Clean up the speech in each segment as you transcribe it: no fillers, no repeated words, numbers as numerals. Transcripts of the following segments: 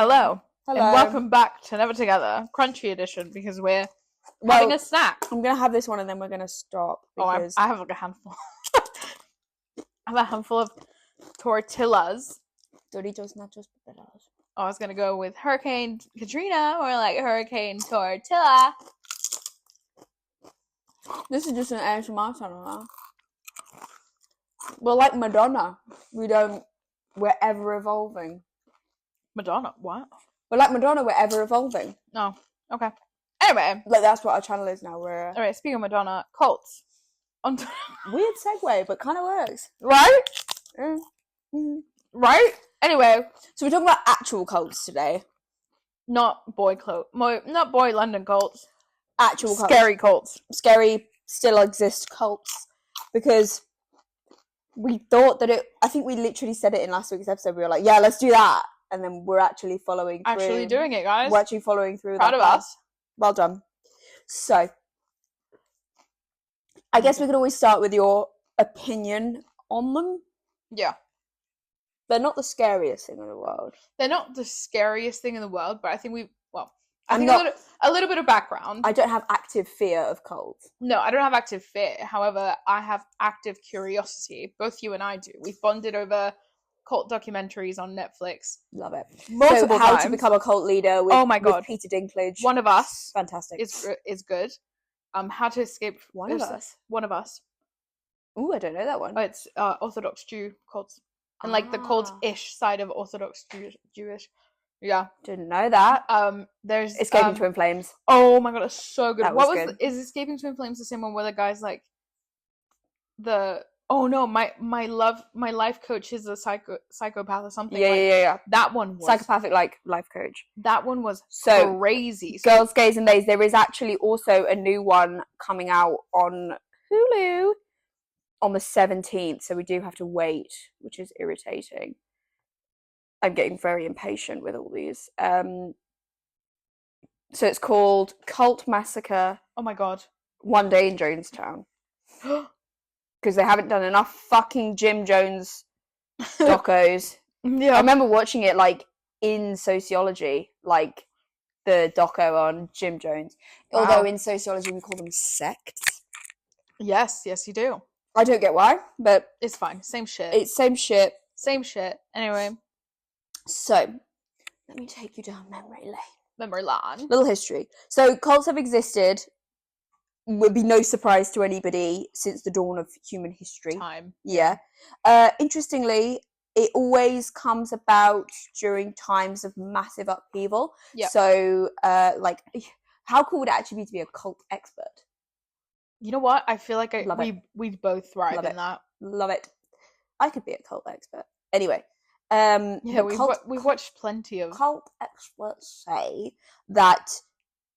Hello. Hello. And welcome back to Never Together, Crunchy Edition, because we're having a snack. I'm going to have this one and then we're going to stop. Because... I have like a handful. I have a handful of tortillas. Doritos, nachos, potatoes. I was going to go with Hurricane Katrina or like Hurricane Tortilla. This is just an ASMR channel now. We're like Madonna. We're ever evolving. Madonna? What? We're like Madonna, we're ever evolving. Oh, okay. Anyway. Like, that's what our channel is now. Alright, speaking of Madonna, cults. Weird segue, but kind of works. Right? Mm-hmm. Right? Anyway. So we're talking about actual cults today. Not boy London cults. Actual cults. Scary cults. Scary, still exist cults. Because we thought that I think we literally said it in last week's episode. We were like, yeah, let's do that. And then we're actually following through. Actually doing it, guys. We're actually following through. Proud of us. Well done. So, I guess we could always start with your opinion on them. Yeah. They're not the scariest thing in the world. They're not the scariest thing in the world, but I think a little bit of background. I don't have active fear of cults. No, I don't have active fear. However, I have active curiosity. Both you and I do. We've bonded over cult documentaries on Netflix. Love it. Multiple How times. to Become a Cult Leader with, oh my God. With Peter Dinklage. One of Us. Fantastic. Is good. How to Escape... One of Us? One of Us. Ooh, I don't know that one. Oh, it's Orthodox Jew cults. And like the cult-ish side of Orthodox Jewish. Yeah. Didn't know that. There's... Escaping Twin Flames. Oh my God, it's so good. That was good. Is Escaping Twin Flames the same one where the guy's like... Oh no, my life coach is a psychopath or something. Yeah. That one was psychopathic life coach. That one was so crazy. Girls, Gays and Theys. There is actually also a new one coming out on Hulu on the 17th, so we do have to wait, which is irritating. I'm getting very impatient with all these. So it's called Cult Massacre. Oh my God. One Day in Jonestown. Because they haven't done enough fucking Jim Jones docos. Yeah. I remember watching it, like, in sociology, like, the doco on Jim Jones. Wow. Although in sociology we call them sects. Yes, you do. I don't get why, but... It's fine. Same shit. It's same shit. Same shit. Anyway. So, let me take you down memory lane. Memory lane. Little history. So, cults have existed... would be no surprise to anybody since the dawn of human history. Time. Yeah. Interestingly, it always comes about during times of massive upheaval. Yeah. So, like, how cool would it actually be to be a cult expert? You know what? I feel like Love it. we'd both thrive Love in it. that. Love it. I could be a cult expert. Anyway. Yeah, we've watched plenty of... Cult experts say that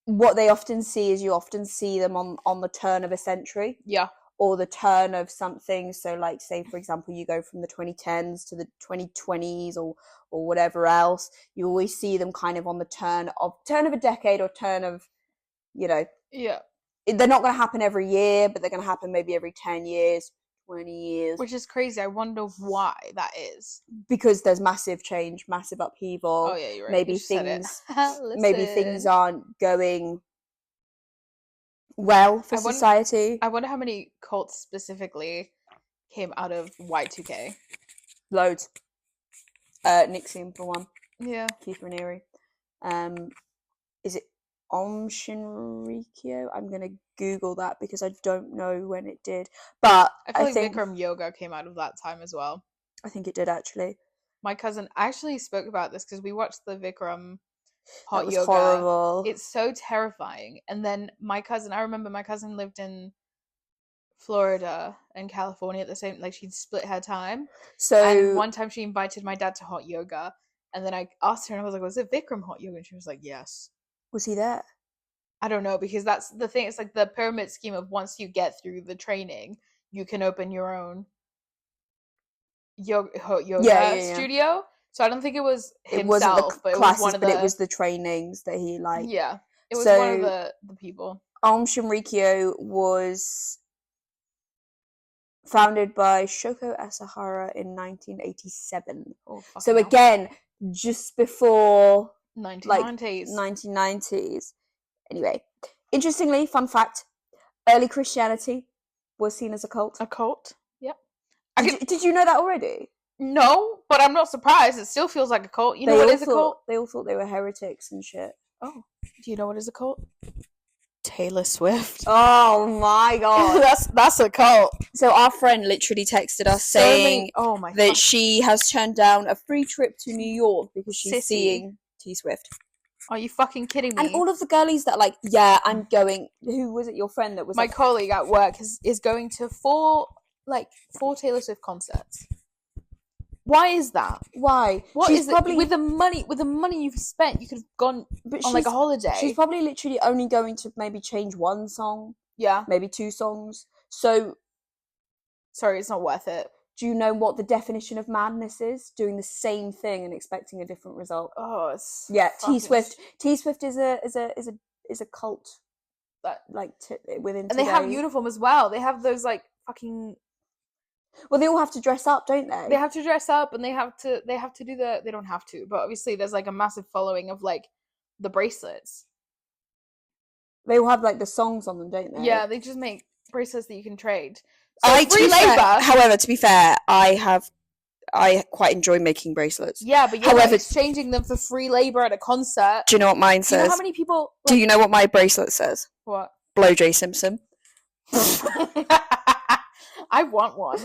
what they often see is you often see them on the turn of a century. Yeah. Or the turn of something. So, like, say, for example, you go from the 2010s to the 2020s or whatever else. You always see them kind of on the turn of a decade or turn of, you know. Yeah. They're not going to happen every year, but they're going to happen maybe every 10 years, 20 years. Which is crazy. I wonder why that is. Because there's massive change, massive upheaval. Oh, yeah, you're right. Maybe things aren't going well for society. I wonder how many cults specifically came out of Y2K. Loads. Nixium for one. Yeah. Keith Raniere. Is it Om Shinrikyo? I'm gonna Google that because I don't know when it did. But I think Bikram Yoga came out of that time as well. I think it did actually. My cousin actually spoke about this because we watched the Bikram hot yoga. Horrible. It's so terrifying. And then I remember my cousin lived in Florida and California at the same, like, she'd split her time. So and one time she invited my dad to hot yoga, and then I asked her and I was like, was it Bikram hot yoga? And she was like, yes. Was he there? I don't know, because that's the thing. It's like the pyramid scheme of once you get through the training, you can open your own yoga studio. So I don't think it was himself, but it was one of the... But it was the trainings that he liked. Yeah. It was one of the people. Om Shinrikyo was founded by Shoko Asahara in 1987. Oh, so again, just before 1990s. 1990s. Anyway, interestingly, fun fact, early Christianity was seen as a cult. A cult? Yep. Did you know that already? No, but I'm not surprised. It still feels like a cult. You know what is a cult? They all thought they were heretics and shit. Oh. Do you know what is a cult? Taylor Swift. Oh my god. That's a cult. So our friend literally texted us saying that she has turned down a free trip to New York because she's seeing T Swift. Are you fucking kidding me? And all of the girlies that like, yeah, I'm going. Who was it? Your friend that was my colleague at work is going to four Taylor Swift concerts. Why is that? Why? What is probably with the money you've spent, you could have gone on like a holiday. She's probably literally only going to maybe change one song. Yeah. Maybe 2 songs. So sorry, it's not worth it. Do you know what the definition of madness is? Doing the same thing and expecting a different result. Oh, it's T Swift. T Swift is a cult. That within. And they have uniform as well. They have those like fucking. Well, they all have to dress up, don't they? They have to dress up, and they have to do the. They don't have to, but obviously there's like a massive following of like the bracelets. They all have like the songs on them, don't they? Yeah, they just make bracelets that you can trade. So however, to be fair, I quite enjoy making bracelets. Yeah, but you're exchanging them for free labor at a concert. Do you know what mine says? Do you know how many people? Do you know what my bracelet says? What? Blow J Simpson. I want one.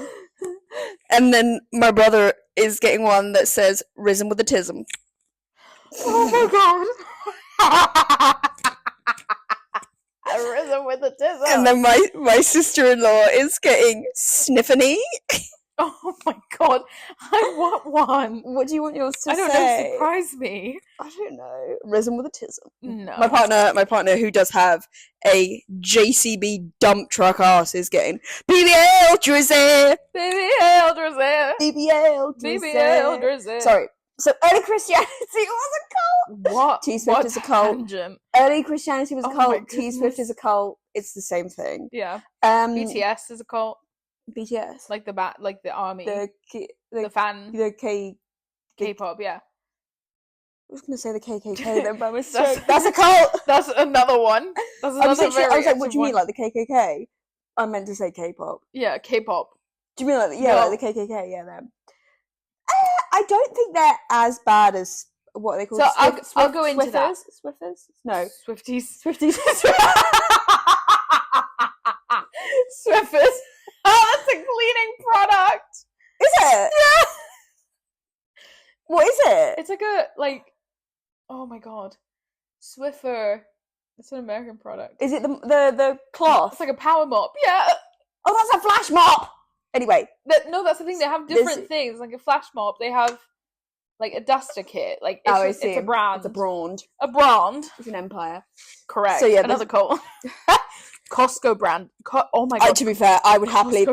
And then my brother is getting one that says "Risen with a Tism." Oh my god! Risen with a tism. And then my sister-in-law is getting Sniffany. Oh my god, I want one. What do you want yours to say? I don't know, surprise me. I don't know. Risen with a tism. No. My partner who does have a JCB dump truck ass is getting BBL Drizzy. BBL Drizzy. BBL Drizzy. BBL Drizzy. Sorry. So early Christianity was a cult. What? T Swift is a cult. Tangent. Early Christianity was a cult. T Swift is a cult. It's the same thing. Yeah. BTS is a cult. BTS, like the army, the fan, the K-pop. Yeah. I was gonna say the KKK then, by mistake. That's a cult. That's another one. That's another. I was like, what do you mean, like the KKK? I meant to say K-pop. Yeah, K-pop. Do you mean like like the KKK? Yeah, them. I don't think they're as bad as what they call. So I'll go into that. Swifters? No, Swifties. Swifters. Oh, that's a cleaning product. Is it? Yeah. What is it? It's like oh my god, Swiffer. It's an American product. Is it the cloth? It's like a power mop. Yeah. Oh, that's a flash mop. Anyway, no, that's the thing. They have different things. Like a flash mop, they have like a duster kit. Like it's a brand. It's a brand. A brand. It's an empire. Correct. So yeah, another cult. Costco brand. Oh my god. To be fair, I would happily.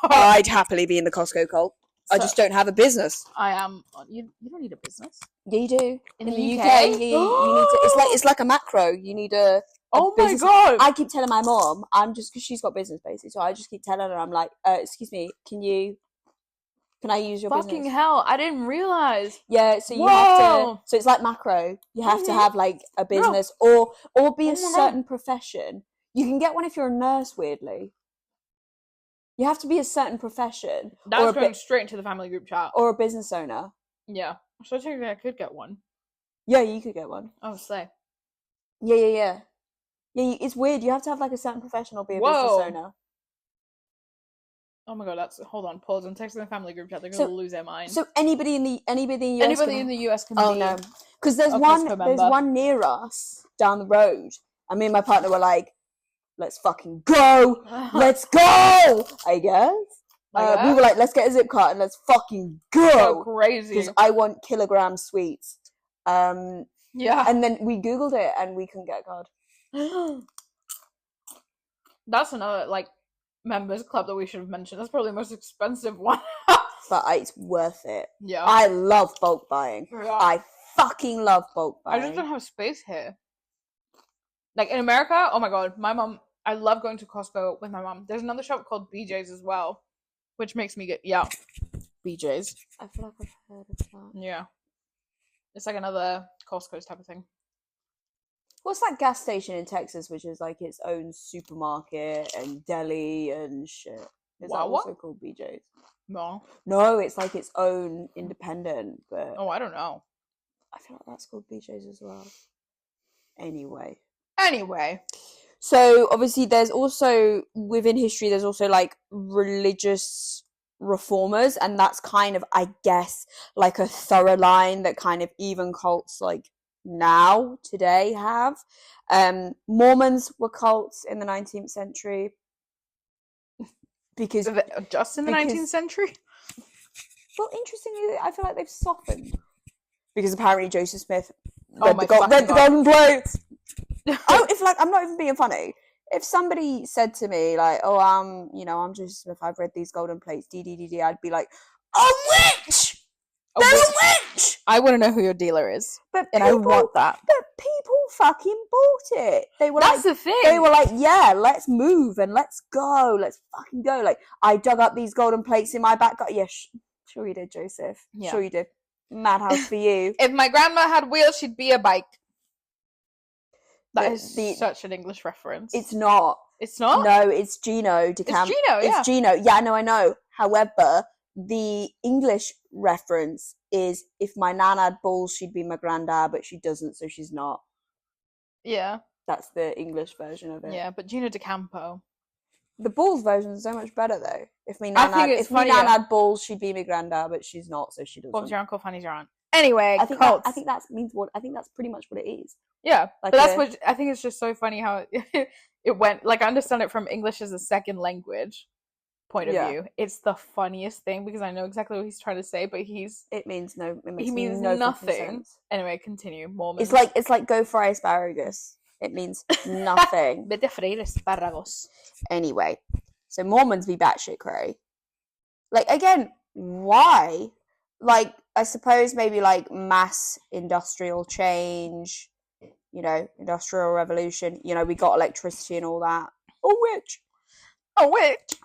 I'd happily be in the Costco cult. So, I just don't have a business. I am. You don't need a business. Yeah, you do. In the UK, you need to. It's like a macro. You need a. Oh my god! I keep telling my mom, I'm just because she's got business basically, so I just keep telling her, I'm like, excuse me, can I use your business? Fucking hell! I didn't realize. Yeah, so you have to. So it's like macro. You have to have like a business or be a certain profession. You can get one if you're a nurse. Weirdly, you have to be a certain profession. That's going straight into the family group chat. Or a business owner. Yeah, so I think I could get one. Yeah, you could get one. Oh, slay. Yeah. Yeah, it's weird. You have to have like a certain profession or be a business owner. Oh my god, hold on, pause. I'm texting the family group chat. They're gonna lose their mind. So anybody in the US in the US can. Oh no, because there's one near us down the road, and me and my partner were like, "Let's fucking go, let's go!" I guess. We were like, "Let's get a zip card and let's fucking go!" So crazy. Because I want kilogram sweets. Yeah. And then we Googled it and we couldn't get a card. That's another like members club that we should have mentioned. That's probably the most expensive one. But it's worth it. Yeah. I love bulk buying. Yeah. I fucking love bulk buying. I just don't have space here. Like in America, oh my god, my mom, I love going to Costco with my mom. There's another shop called BJ's as well, which makes me BJ's. I feel like I've heard of that. Yeah. It's like another Costco's type of thing. What's that gas station in Texas, which is like its own supermarket and deli and shit? Is that also called BJ's? No. No, it's like its own independent, but... Oh, I don't know. I feel like that's called BJ's as well. Anyway. So, obviously, there's also, within history, there's also, like, religious reformers, and that's kind of, I guess, like a thorough line that kind of even cults, like, now, today, have. Mormons were cults in the 19th century. Because... Just in the 19th century? Well, interestingly, I feel like they've softened. Because apparently Joseph Smith read the golden plates. If like I'm not even being funny. If somebody said to me like, "Oh, I'm Joseph Smith. I've read these golden plates." I'd be like, "A witch! They're a witch!" I want to know who your dealer is, and I want that. But people fucking bought it. They were That's the thing. They were like, "Yeah, let's move and let's go. Let's fucking go." Like I dug up these golden plates in my back garden. Yeah, sure you did, Joseph. Yeah. Sure you did. Madhouse for you. If my grandma had wheels, she'd be a bike. That is such an English reference. It's not. It's not? No, it's Gino DeCamp. It's Gino, yeah. It's Gino. Yeah, no, I know. However, the English reference is if my nan had balls, she'd be my granddad, but she doesn't, so she's not. Yeah. That's the English version of it. Yeah, but Gino DeCampo. The balls version is so much better, though. If my nan had balls, she'd be my granddad, but she's not, so she doesn't. Bob's your uncle, Fanny's your aunt. Anyway, I think that's pretty much what it is. Yeah, like but that's what I think. It's just so funny how it went. Like, I understand it from English as a second language point of view. It's the funniest thing because I know exactly what he's trying to say, but he means nothing. Anyway, continue. Mormons. It's like go fry asparagus. It means nothing. Vete a freír espárragos. Anyway, so Mormons be batshit cray. Like, again, why? Like, I suppose maybe, like, mass industrial change, you know, industrial revolution. You know, we got electricity and all that. A witch.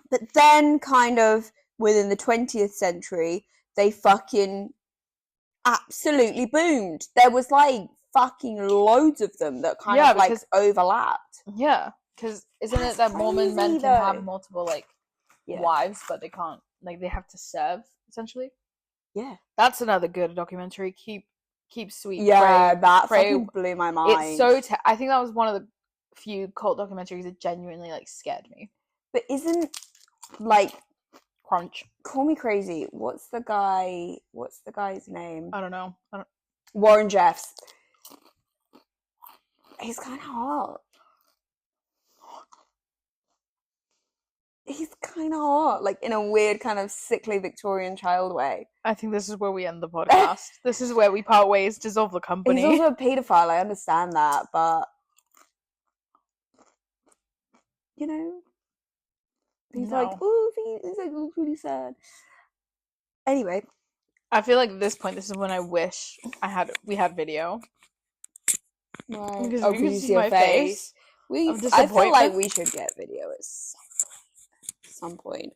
But then, kind of, within the 20th century, they fucking absolutely boomed. There was, like, fucking loads of them that kind of like overlapped. Yeah, because isn't it that Mormon men can have multiple like wives, but they can't, like, they have to serve essentially. Yeah, that's another good documentary. Keep sweet. Yeah, that fucking blew my mind. It's so. I think that was one of the few cult documentaries that genuinely like scared me. But isn't like Crunch? Call me crazy. What's the guy's name? I don't know. Warren Jeffs. He's kind of hot. He's kind of hot, like in a weird kind of sickly Victorian child way. I think this is where we end the podcast. This is where we part ways, dissolve the company. He's also a paedophile, I understand that, but you know, he's like, oh, he's like, looks really sad. Anyway, I feel like at this point, this is when I wish we had video. Why? Because you can see my face. I feel like we should get video at some point.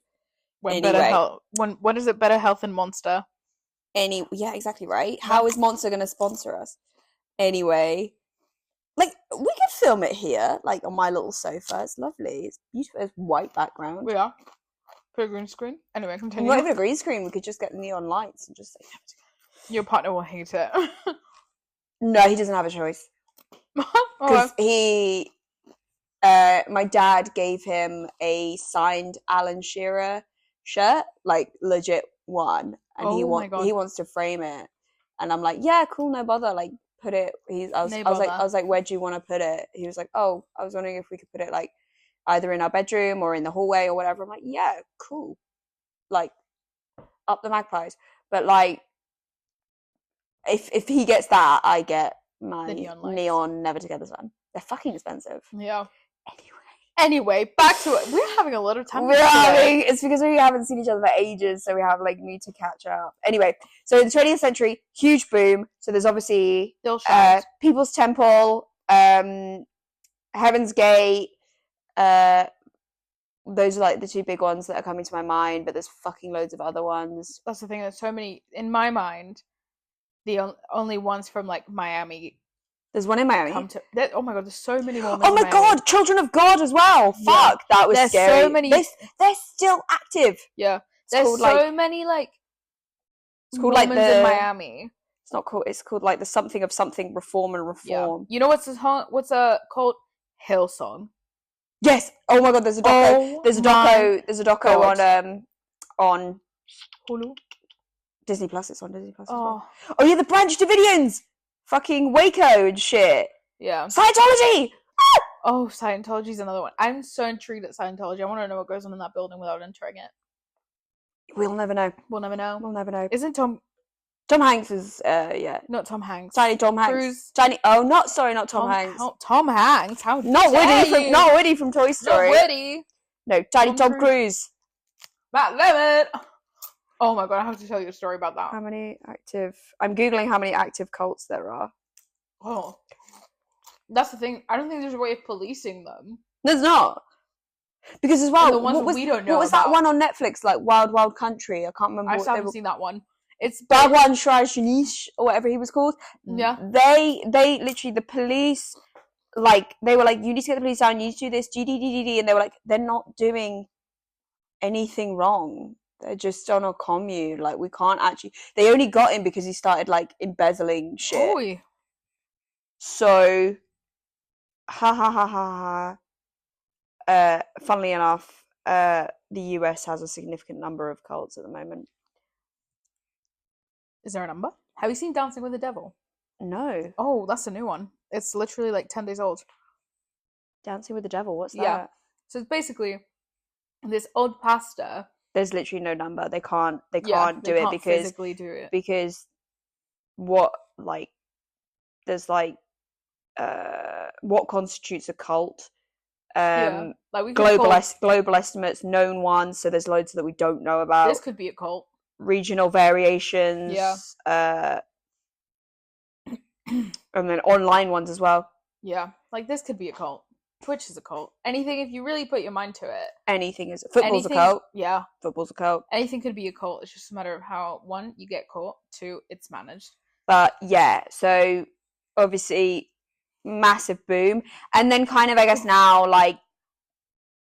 When is it better health than Monster? Yeah, exactly right. How is Monster going to sponsor us? Anyway, like, we could film it here, like on my little sofa. It's lovely. It's beautiful. It's white background. Yeah. Put a green screen. Anyway, continue. Not even a green screen. We could just get neon lights and just say, your partner will hate it. No, he doesn't have a choice. Because my dad gave him a signed Alan Shearer shirt, like legit one, and he wants to frame it, and I'm like, yeah, cool, no bother, like put it. I was like, where do you want to put it? He was like, oh, I was wondering if we could put it like either in our bedroom or in the hallway or whatever. I'm like, yeah, cool, like up the magpies. But like, if he gets that, I get my neon Never Together Sun. They're fucking expensive. Yeah. Anyway, back to it. We're having a lot of time. It's because we haven't seen each other for ages, so we have like need to catch up. Anyway, so in the 20th century, huge boom. So there's obviously People's Temple, Heaven's Gate. Those are like the two big ones that are coming to my mind, but there's fucking loads of other ones. That's the thing. There's so many in my mind. the only ones from like Miami. There's one in Miami. Oh my god, there's so many more. Oh my god, Children of God as well. Yeah. Fuck, that was scary. There's so many. They're still active. Yeah, there's so many like. It's called like in Miami. It's not called. It's called like the something of something reform and reform. Yeah. You know what's called? Hillsong. Yes. Oh my god, there's a doco. There's a doco on Hulu. Disney Plus. It's on Disney Plus. Oh yeah, the Branch Davidians. Fucking Waco and shit. Yeah. Scientology! Oh, Scientology's another one. I'm so intrigued at Scientology. I want to know what goes on in that building without entering it. We'll never know. We'll never know. We'll never know. Isn't Tom Hanks is, yeah. Not Tom Hanks. Tiny Tom Hanks. Cruise. Not Tom Hanks. Tom Hanks? How not Woody from Toy Story. Not Woody. No, Tom Cruise. Matt Lemon. Oh my god, I have to tell you a story about that. I'm Googling how many active cults there are. Oh. That's the thing. I don't think there's a way of policing them. There's not. Because as well, the ones we don't know. What was that one on Netflix, like Wild Wild Country? I can't remember. I haven't seen that one. It's Bhagwan Shrajanish or whatever he was called. Yeah. They literally, the police, like, they were like, you need to get the police down, you need to do this, GDDD, and they were like, they're not doing anything wrong. They're just on a commune. Like, we can't actually. They only got him because he started like embezzling shit. Oy. So, funnily enough, the US has a significant number of cults at the moment. Is there a number? Have you seen Dancing with the Devil? No. Oh, that's a new one. It's literally like 10 days old. Dancing with the Devil. What's that? Yeah. So it's basically this old pastor. There's literally no number. They can't do it because physically do it. Because what there's what constitutes a cult? Like global estimates, known ones. So there's loads that we don't know about. This could be a cult. Regional variations. Yeah. And then online ones as well. Yeah, like this could be a cult. Twitch is a cult. Anything, if you really put your mind to it. Anything is. Football's a cult. Yeah. Football's a cult. Anything could be a cult. It's just a matter of how, one, you get caught, two, it's managed. But yeah, so obviously massive boom. And then kind of, I guess now, like,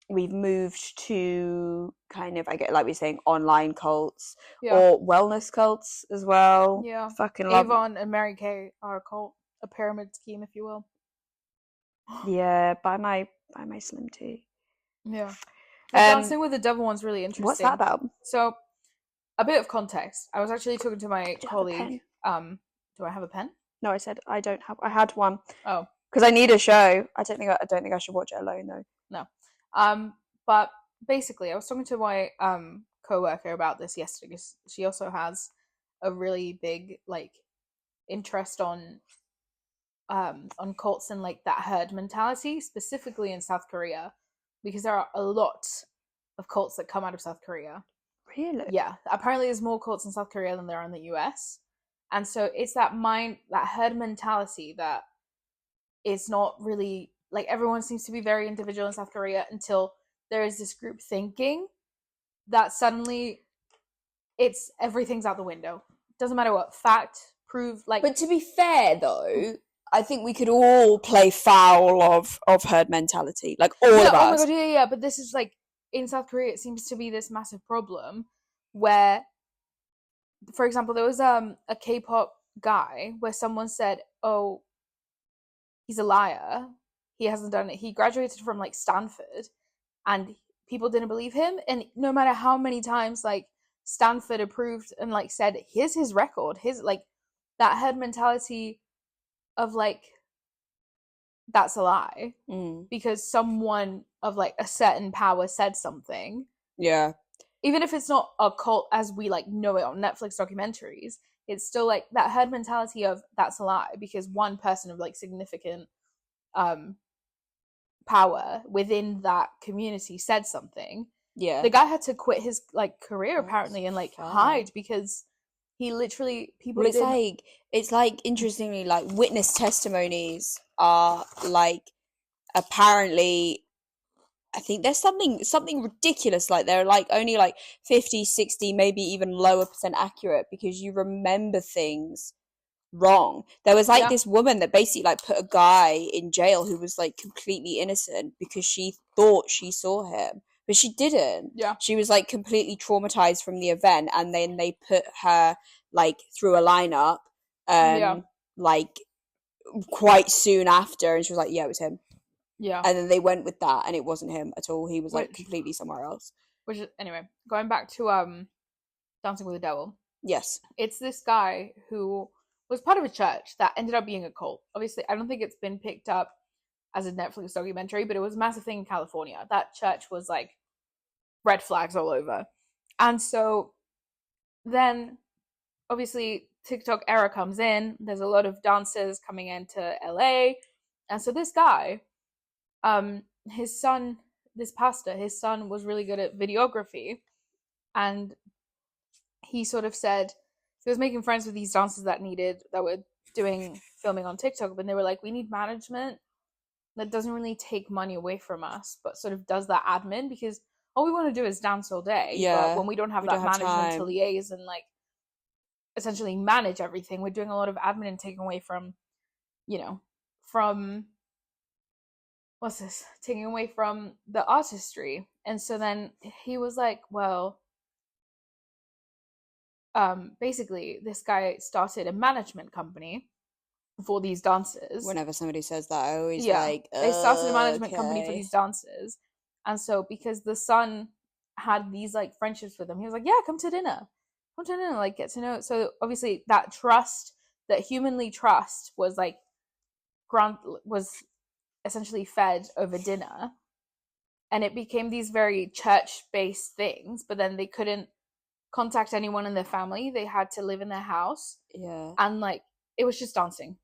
we've moved to kind of, I get like we're saying, online cults or wellness cults as well. Yeah. Fucking love Avon and Mary Kay are a cult. A pyramid scheme, if you will. Yeah, buy my Slim Tea. Yeah. Dancing with the Devil one's really interesting. What's that about? So, a bit of context. I was actually talking to my colleague. Do I have a pen? No, I said I don't have. I had one. Oh, because I need a show. I don't think I should watch it alone though. No. But basically, I was talking to my coworker about this yesterday because she also has a really big like interest on cults and like that herd mentality, specifically in South Korea, because there are a lot of cults that come out of South Korea. Really? Yeah. Apparently there's more cults in South Korea than there are in the US. And so it's that herd mentality that is not really, like, everyone seems to be very individual in South Korea until there is this group thinking that suddenly everything's out the window. Doesn't matter what fact, prove, like. But to be fair though, I think we could all play foul of herd mentality, like all of us. Oh my god, yeah. But this is like in South Korea, it seems to be this massive problem where, for example, there was a K-pop guy where someone said, "Oh, he's a liar. He hasn't done it. He graduated from like Stanford," and people didn't believe him. And no matter how many times like Stanford approved and like said, "Here's his record," his like that herd mentality of like that's a lie because someone of like a certain power said something. Yeah. Even if it's not a cult as we like know it on Netflix documentaries, it's still like that herd mentality of that's a lie because one person of like significant power within that community said something. Yeah. The guy had to quit his like career apparently and like hide because he literally it's like interestingly like witness testimonies are like apparently I think there's something ridiculous like they're like only like 50, 60, maybe even lower % accurate because you remember things wrong. There was like this woman that basically like put a guy in jail who was like completely innocent because she thought she saw him, but she didn't. Yeah. She was like completely traumatized from the event, and then they put her like through a lineup like quite soon after, and she was like, yeah, it was him. Yeah. And then they went with that, and it wasn't him at all. He was like completely somewhere else. Which is, anyway, going back to Dancing with the Devil. Yes. It's this guy who was part of a church that ended up being a cult. Obviously, I don't think it's been picked up as a Netflix documentary, but it was a massive thing in California. That church was like red flags all over. And so then obviously TikTok era comes in. There's a lot of dancers coming into LA. And so this guy, his son, this pastor, his son was really good at videography. And he sort of said, he was making friends with these dancers that were doing filming on TikTok, but they were like, we need management that doesn't really take money away from us, but sort of does that admin, because all we want to do is dance all day. Yeah. But when we don't have that management to liaise and like essentially manage everything, we're doing a lot of admin and taking away from, taking away from the artistry. And so then he was like, well, basically this guy started a management company for these dancers. Whenever somebody says that, I always they started a management company for these dancers. And so because the son had these like friendships with them, he was like, yeah, come to dinner, like get to know. So obviously that trust, that humanly trust, was like was essentially fed over dinner, and it became these very church-based things. But then they couldn't contact anyone in their family. They had to live in their house. Yeah. And like it was just dancing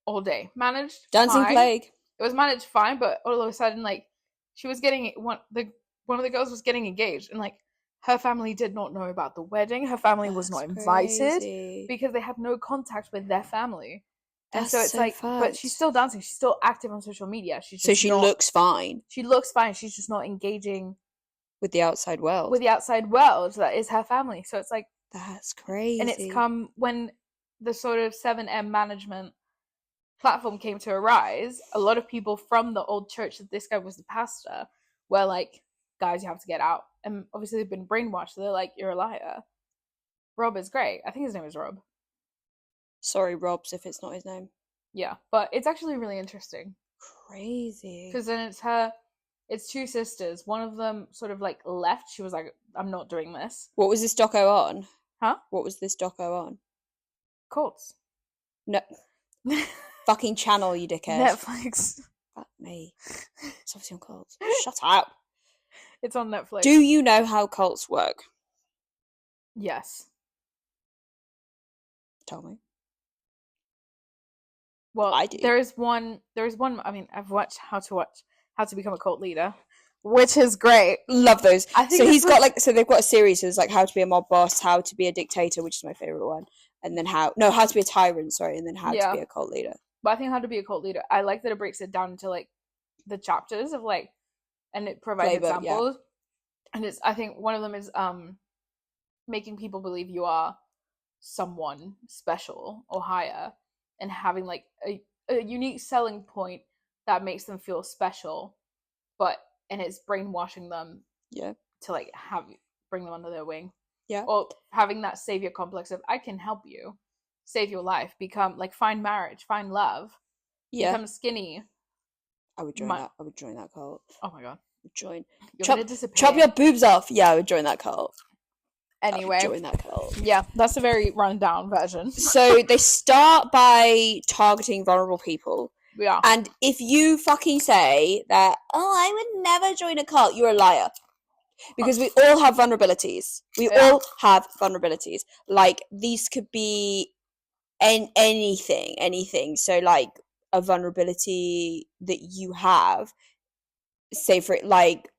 all day. Managed dancing fine. plague. It was managed fine, but all of a sudden, like, she was getting one of the girls was getting engaged, and like her family did not know about the wedding. Her family was not invited because they had no contact with their family. And so it's so like, fucked. But she's still dancing. She's still active on social media. She looks fine. She looks fine. She's just not engaging with the outside world. That is her family. So it's like, that's crazy. And it's come when the sort of 7M management platform came to arise. A lot of people from the old church that this guy was the pastor were like, guys, you have to get out. And obviously they've been brainwashed. So they're like, you're a liar. Rob is great. I think his name is Rob. Sorry, Robs, if it's not his name. Yeah, but it's actually really interesting. Crazy. Because then it's two sisters. One of them sort of like left. She was like, I'm not doing this. What was this doco on? Huh? What was this doco on? Cults. No. Fucking channel, you dickhead. Netflix. Fuck me. It's obviously on cults. Shut up. It's on Netflix. Do you know how cults work? Yes. Tell me. Well, I do. There is one. I mean, I've watched How to Become a Cult Leader, which is great. Love those. I think so they've got a series. So there's like How to Be a Mob Boss, How to Be a Dictator, which is my favorite one, and then How to Be a Tyrant. Sorry, and then How to Be a Cult Leader. But I think How to Be a Cult Leader, I like that it breaks it down into like the chapters of like, and it provides examples. And I think one of them is making people believe you are someone special or higher, and having like a unique selling point that makes them feel special, and it's brainwashing them to like bring them under their wing, or having that savior complex of, I can help you save your life, become like, find marriage, find love, become skinny. I would join that. I would join that cult. Oh my god. Join. Chop your boobs off. Yeah, I would join that cult. Anyway, join that cult. Yeah, that's a very rundown version. So they start by targeting vulnerable people. Yeah. And if you fucking say that, I would never join a cult, you're a liar. Because we all have vulnerabilities. We all have vulnerabilities. Like, these could be anything. So, like, a vulnerability that you have, say for it, like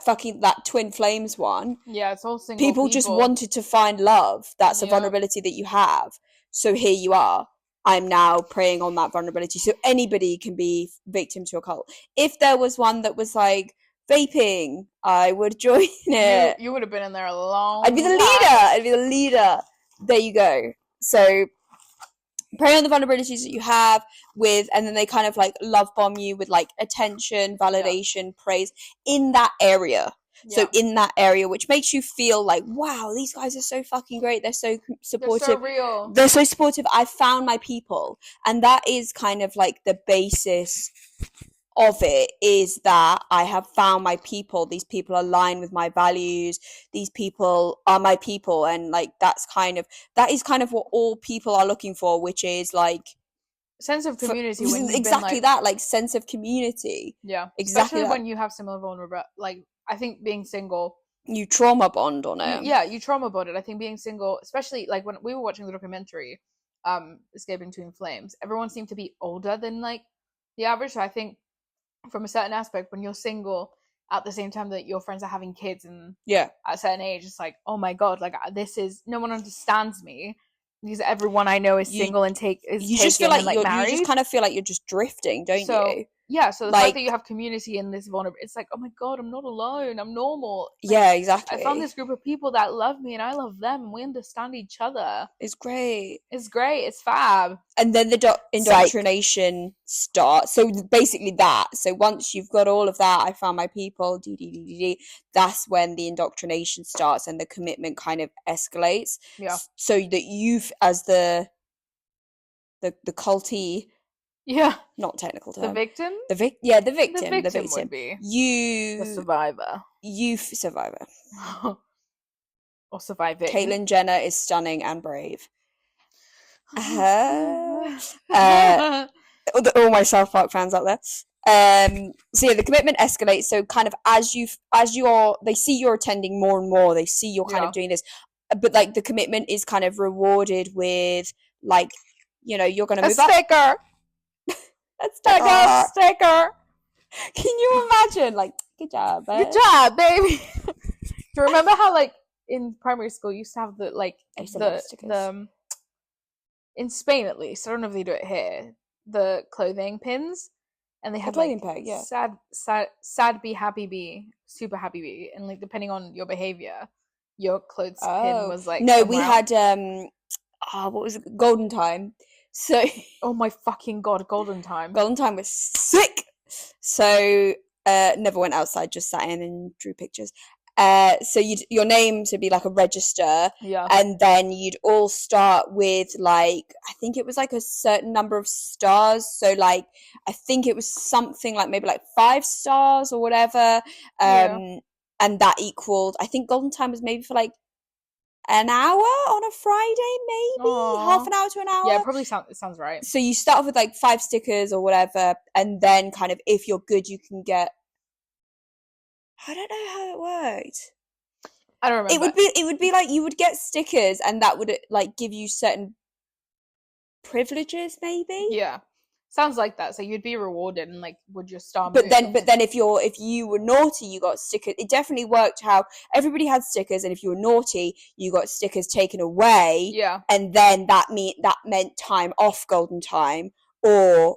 fucking that twin flames one. Yeah, it's all single people. Just wanted to find love. That's a vulnerability that you have. So here you are. I'm now preying on that vulnerability. So anybody can be victim to a cult. If there was one that was like vaping, I would join it. You would have been in there a long I'd be the leader. There you go. So prey on the vulnerabilities that you have and then they kind of like love bomb you with like attention, validation, praise in that area. So in that area, which makes you feel like, wow, these guys are so fucking great. They're so supportive. They're so real. They're so supportive. I found my people. And that is kind of like the basis of it, is that I have found my people. These people align with my values. These people are my people. And like, that is kind of what all people are looking for, which is like sense of community. When exactly that, like sense of community. Yeah. Exactly. Especially when you have similar vulnerability. Like, I think being single, you trauma bond on it. You trauma bond it. I think being single, especially like when we were watching the documentary, Escaping Twin Flames, everyone seemed to be older than like the average. So I think from a certain aspect, when you're single at the same time that your friends are having kids and at a certain age, it's like, oh my god, like this is, no one understands me because everyone I know is single and you just feel like, you're married. You just kind of feel like you're just drifting, don't you? Yeah, so the fact that you have community in this vulnerable, it's like, oh my god, I'm not alone, I'm normal. Like, yeah, exactly. I found this group of people that love me and I love them and we understand each other. It's great. It's fab. And then the indoctrination starts. So basically that. So once you've got all of that, I found my people, that's when the indoctrination starts and the commitment kind of escalates. Yeah. So that you've, as the cultee, not technical term. The victim? The victim. The victim would be. The survivor. Survivor. Or surviving. Caitlyn Jenner is stunning and brave. All my South Park fans out there. So yeah, the commitment escalates. So kind of as they see you're attending more and more, they see you're kind of doing this, but like the commitment is kind of rewarded with like, you know, you're going to move a sticker. A sticker. Can you imagine? Like, good job, baby. Good job, baby. Do you remember how like in primary school you used to have the like the in Spain at least, I don't know if they do it here, the clothing pins, and they had like sad be, happy be, super happy be, and like depending on your behavior, your clothes pin was like we had what was it, Golden Time. So oh my fucking god, Golden Time was sick. So never went outside, just sat in and drew pictures. So your name to be like a register, and then you'd all start with like, I think it was like a certain number of stars. So like, I think it was something like maybe like 5 stars or whatever. And that equaled, I think Golden Time was maybe for like an hour on a Friday, maybe. Aww. Half an hour to an hour. Yeah, probably sounds right. So you start off with like 5 stickers or whatever, and then kind of if you're good, you can get, I don't know how it worked. I don't remember. It would be like you would get stickers, and that would like give you certain privileges, maybe. Yeah, sounds like that. So you'd be rewarded, and like would your star. But then if you were naughty, you got stickers. It definitely worked how everybody had stickers, and if you were naughty, you got stickers taken away. Yeah, and then that meant time off Golden Time, or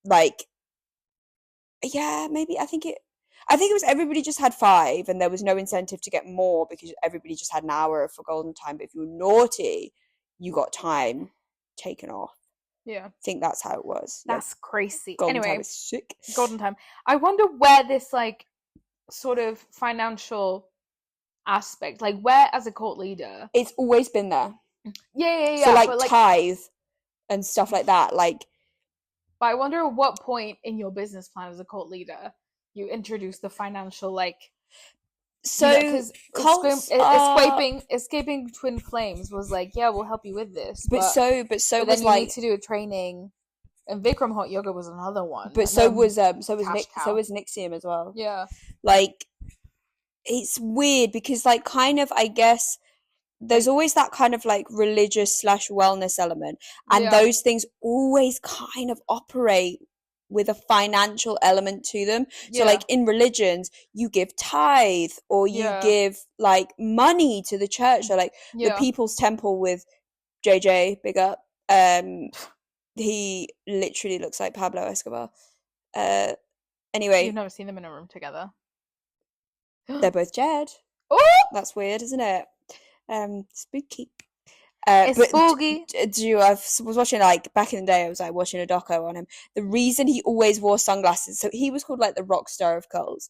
like maybe I think it was everybody just had 5 and there was no incentive to get more because everybody just had an hour for Golden Time. But if you were naughty, you got time taken off. Yeah. I think that's how it was. That's crazy. Golden Time is sick. Golden Time. I wonder where this like sort of financial aspect, like where as a cult leader. It's always been there. Yeah. So like tithe and stuff like that. Like, but I wonder at what point in your business plan as a cult leader you introduce the financial like. So escaping Twin Flames was like, yeah, we'll help you with this. But then was you like need to do a training, and Vikram Hot Yoga was another one. But so was Nixium as well. Yeah, like it's weird because like kind of I guess there's always that kind of like religious / wellness element, and those things always kind of operate with a financial element to them. So like in religions you give tithe or you give like money to the church. So like the People's Temple with JJ, big up, he literally looks like Pablo Escobar. Anyway, you've never seen them in a room together. They're both dead. Oh, that's weird, isn't it? Spooky. It's spooky. I was watching, like, back in the day, I was like watching a doco on him. The reason he always wore sunglasses, so he was called like the rock star of cults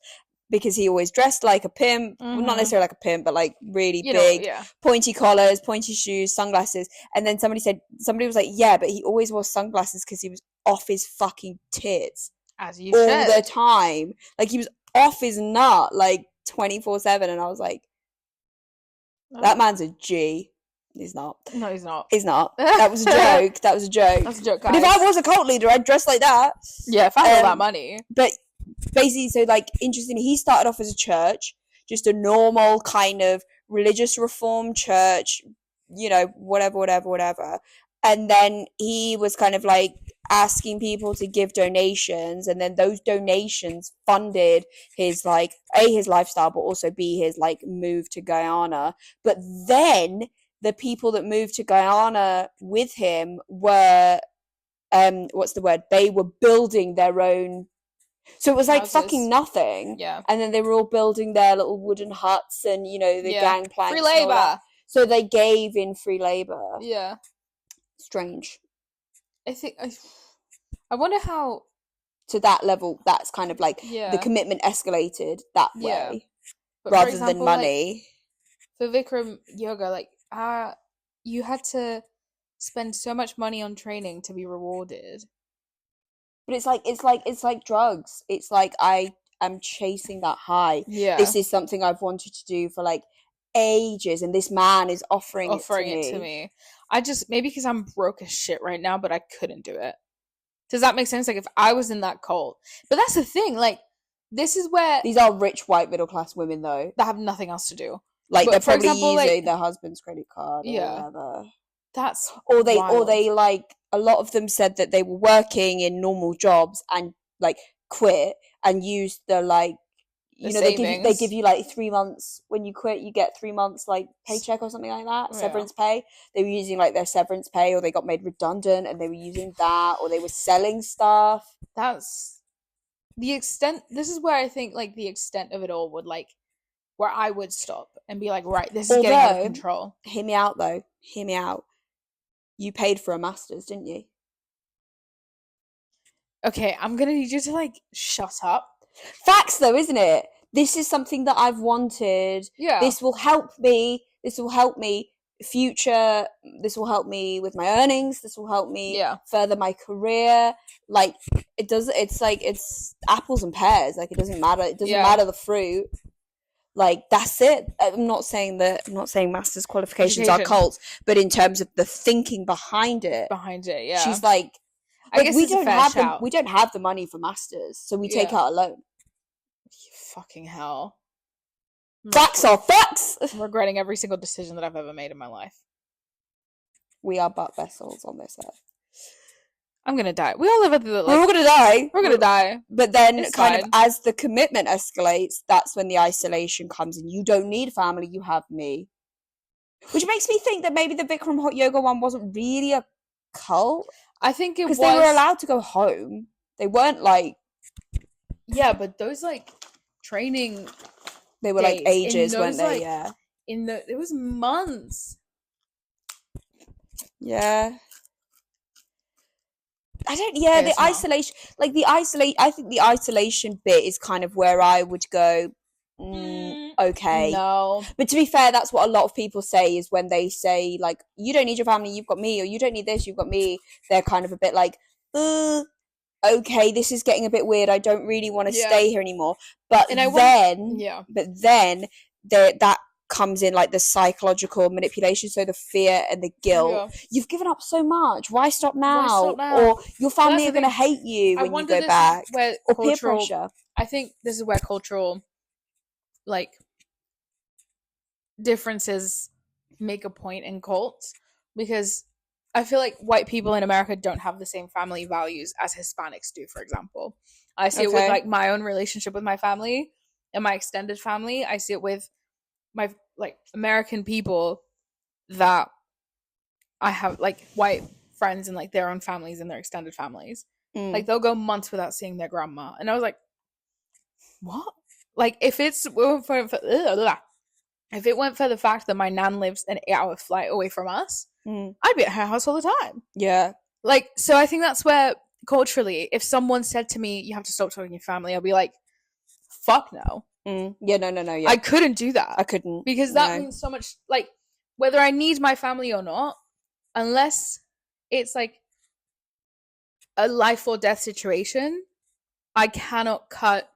because he always dressed like a pimp. Well, not necessarily like a pimp, but like really big, pointy collars, pointy shoes, sunglasses. And then somebody was like, yeah, but he always wore sunglasses because he was off his fucking tits as you all said. the time. Like, he was off his nut like 24/7, and I was like, that man's a G. He's not. No, he's not. He's not. That was a joke. That was a joke. That's a joke, guys. But if I was a cult leader, I'd dress like that. Yeah, if I had all that money. But basically, so, like, interesting, he started off as a church, just a normal kind of religious reform church, you know, whatever. And then he was kind of like asking people to give donations, and then those donations funded his, like, his lifestyle, but also his, like, move to Guyana. But then the people that moved to Guyana with him were, they were building their own. So it was like houses. Fucking nothing. Yeah. And then they were all building their little wooden huts and, you know, the gangplanks. Free labor. So they gave in free labor. Yeah. Strange. I wonder how. To that level, that's kind of like the commitment escalated that way. But rather example, than money. Like, for Bikram yoga, like, you had to spend so much money on training to be rewarded. But it's like drugs. It's like I am chasing that high. Yeah. This is something I've wanted to do for like ages, and this man is offering it to me. I just, maybe because I'm broke as shit right now, but I couldn't do it. Does that make sense? Like, if I was in that cult. But that's the thing, like, this is where these are rich white middle class women though that have nothing else to do. Like, they're probably using their husband's credit card or whatever. That's or they like, a lot of them said that they were working in normal jobs and like quit and used the, like, you know, they give you like 3 months when you quit, you get 3 months like paycheck or something like that, severance pay. They were using like their severance pay, or they got made redundant and they were using that, or they were selling stuff. That's the extent. This is where I think like the extent of it all would, like, where I would stop and be like, right, this is getting out of control. Hear me out though. Hear me out. You paid for a master's, didn't you? Okay, I'm gonna need you to, like, shut up. Facts though, isn't it? This is something that I've wanted. Yeah. This will help me. This will help me future. This will help me with my earnings. This will help me further my career. Like, it does. It's like, it's apples and pears. Like, it doesn't matter. It doesn't matter the fruit. Like, that's it. I'm not saying master's qualifications are cults, but in terms of the thinking behind it, yeah. She's like, I guess we don't have the money for masters, so we take out a loan. Fucking hell. Facts are facts. I'm regretting every single decision that I've ever made in my life. We are but vessels on this earth. I'm gonna die. We all live at the, like, we're all gonna die. We're gonna die. But then, it's kind of as the commitment escalates, that's when the isolation comes in. You don't need family. You have me. Which makes me think that maybe the Bikram hot yoga one wasn't really a cult. I think it was, because they were allowed to go home. They weren't like. Yeah, but those, like, training. They were like ages, weren't they? Like, yeah. It was months. Yeah. I don't. Yeah, the isolation. Like, I think the isolation bit is kind of where I would go. Okay. No. But to be fair, that's what a lot of people say, is when they say, like, you don't need your family, you've got me, or you don't need this, you've got me. They're kind of a bit like, okay, this is getting a bit weird. I don't really want to stay here anymore. But then that comes in, like, the psychological manipulation, so the fear and the guilt. Yeah. You've given up so much. Why stop now? Or your family are going to hate you when you go back. Or peer pressure. I think this is where cultural, like, differences make a point in cults, because I feel like white people in America don't have the same family values as Hispanics do, for example. I see it with, like, my own relationship with my family and my extended family. I see it with my, like, American people that I have, like, white friends and, like, their own families and their extended families. Like, they'll go months without seeing their grandma. And I was like, what? Like, if it went for the fact that my nan lives an 8-hour flight away from us, I'd be at her house all the time. Yeah. Like, so I think that's where, culturally, if someone said to me, you have to stop talking to your family, I'll be like, fuck no. Yeah, no, yeah. I couldn't do that. I couldn't. Because that means so much, like, whether I need my family or not, unless it's, like, a life or death situation, I cannot cut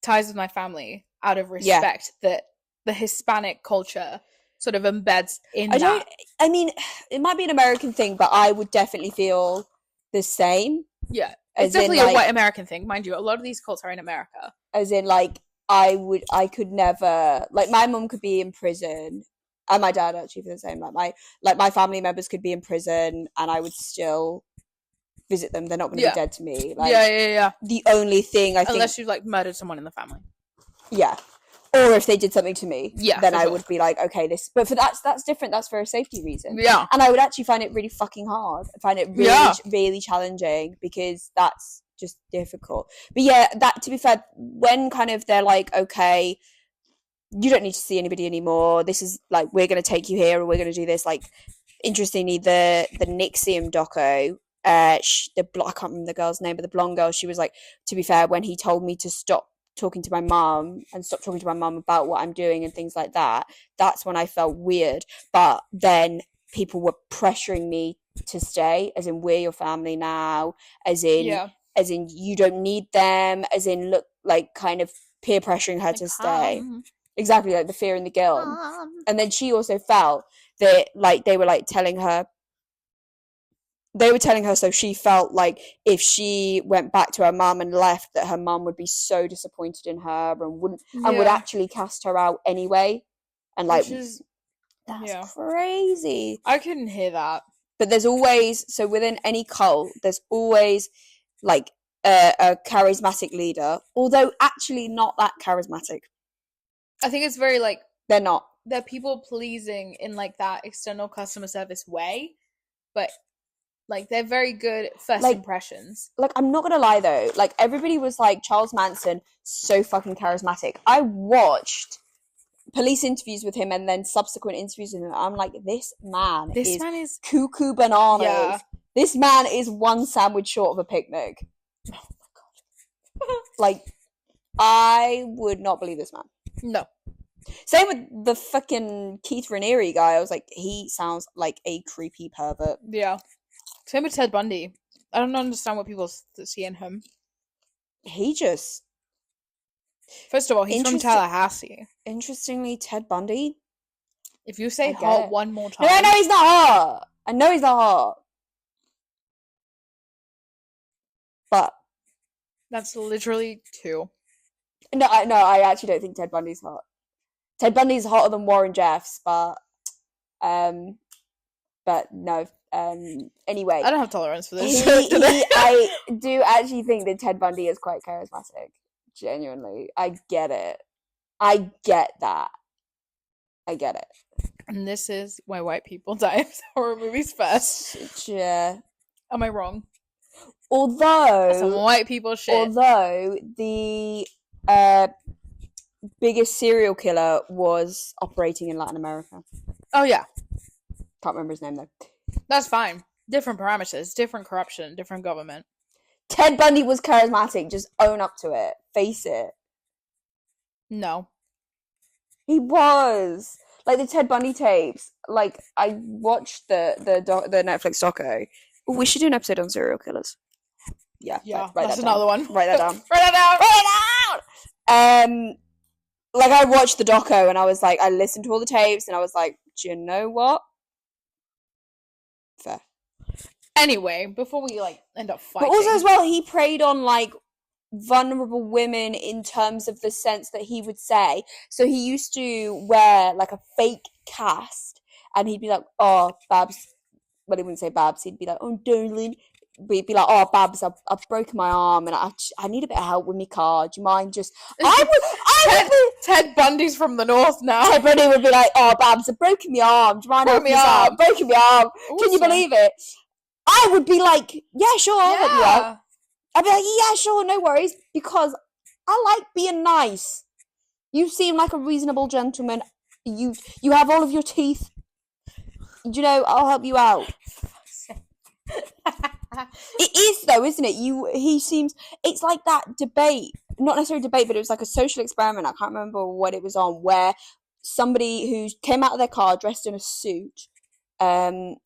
ties with my family out of respect that the Hispanic culture sort of embeds in that. I mean, it might be an American thing, but I would definitely feel the same. Yeah. It's definitely a white American thing. Mind you, a lot of these cults are in America. As in, like, I could never, like, my mum could be in prison, and my dad actually for the same. Like my family members could be in prison, and I would still visit them. They're not going to be dead to me. Like, yeah. The only thing I think, unless you've like murdered someone in the family. Yeah. Or if they did something to me, then I would be like, okay, this. But for that's different. That's for a safety reason. Yeah. And I would actually find it really fucking hard. I find it really, really challenging because that's just difficult. But yeah, that, to be fair, when kind of they're like, okay, you don't need to see anybody anymore. This is like, we're going to take you here, or we're going to do this. Like, interestingly, the Nixium doco, I can't remember the girl's name, but the blonde girl, she was like, to be fair, when he told me to stop talking to my mum and stop talking to my mum about what I'm doing and things like that, that's when I felt weird. But then people were pressuring me to stay, as in, we're your family now, as in you don't need them, as in, look, like, kind of peer pressuring her to stay. Exactly, like the fear and the guilt. And then she also felt that, like, they were telling her, so she felt like if she went back to her mum and left, that her mum would be so disappointed in her and would actually cast her out anyway. And like, that's crazy. I couldn't hear that. But there's always, so within any cult, there's always like a charismatic leader, although actually not that charismatic. I think it's very like, they're not. They're people pleasing in like that external customer service way, but like, they're very good first impressions. Like, I'm not gonna lie though, like, everybody was like, Charles Manson, so fucking charismatic. I watched police interviews with him and then subsequent interviews with him. I'm like, this man is cuckoo bananas. Yeah. This man is one sandwich short of a picnic. Oh my god. Like, I would not believe this man. No. Same with the fucking Keith Raniere guy. I was like, he sounds like a creepy pervert. Yeah. Same with Ted Bundy. I don't understand what people see in him. First of all, he's from Tallahassee. Interestingly, Ted Bundy. If you say hot one more time. No, he's not hot. I know he's not hot. But that's literally two. No, I actually don't think Ted Bundy's hot. Ted Bundy's hotter than Warren Jeffs, but no. Anyway, I don't have tolerance for this. I do actually think that Ted Bundy is quite charismatic. Genuinely, I get it. I get that. I get it. And this is why white people die of horror movies first. Yeah. Am I wrong? Although some white people shit. Although the biggest serial killer was operating in Latin America. Oh yeah. Can't remember his name though. That's fine. Different parameters, different corruption, different government. Ted Bundy was charismatic. Just own up to it. Face it. No. He was. Like, the Ted Bundy tapes. Like, I watched the Netflix doco. Ooh, we should do an episode on serial killers. Yeah, write that's that another down. one. Write that down. Write that down! Like, I watched the doco and I was like, I listened to all the tapes and I was like, do you know what? Fair. Anyway, before we, like, end up fighting. But also, as well, he preyed on, like, vulnerable women in terms of the sense that he would say. So he used to wear, like, a fake cast and he'd be like, oh, Babs. Well, he wouldn't say Babs. He'd be like, oh, darling. But he'd be like, oh, Babs, I've broken my arm and I need a bit of help with my car. Do you mind just... Ted Bundy's from the north now. Ted Bundy would be like, oh, Babs, I've broken my arm. Do you mind helping me out? Broken my arm. Awesome. Can you believe it? I would be like, yeah, sure, I'll help you out. I'd be like, yeah, sure, no worries, because I like being nice. You seem like a reasonable gentleman. You have all of your teeth. you know, I'll help you out. It is though, isn't it? He seems, it's like that debate, not necessarily debate, but it was like a social experiment. I can't remember what it was on, where somebody who came out of their car dressed in a suit, and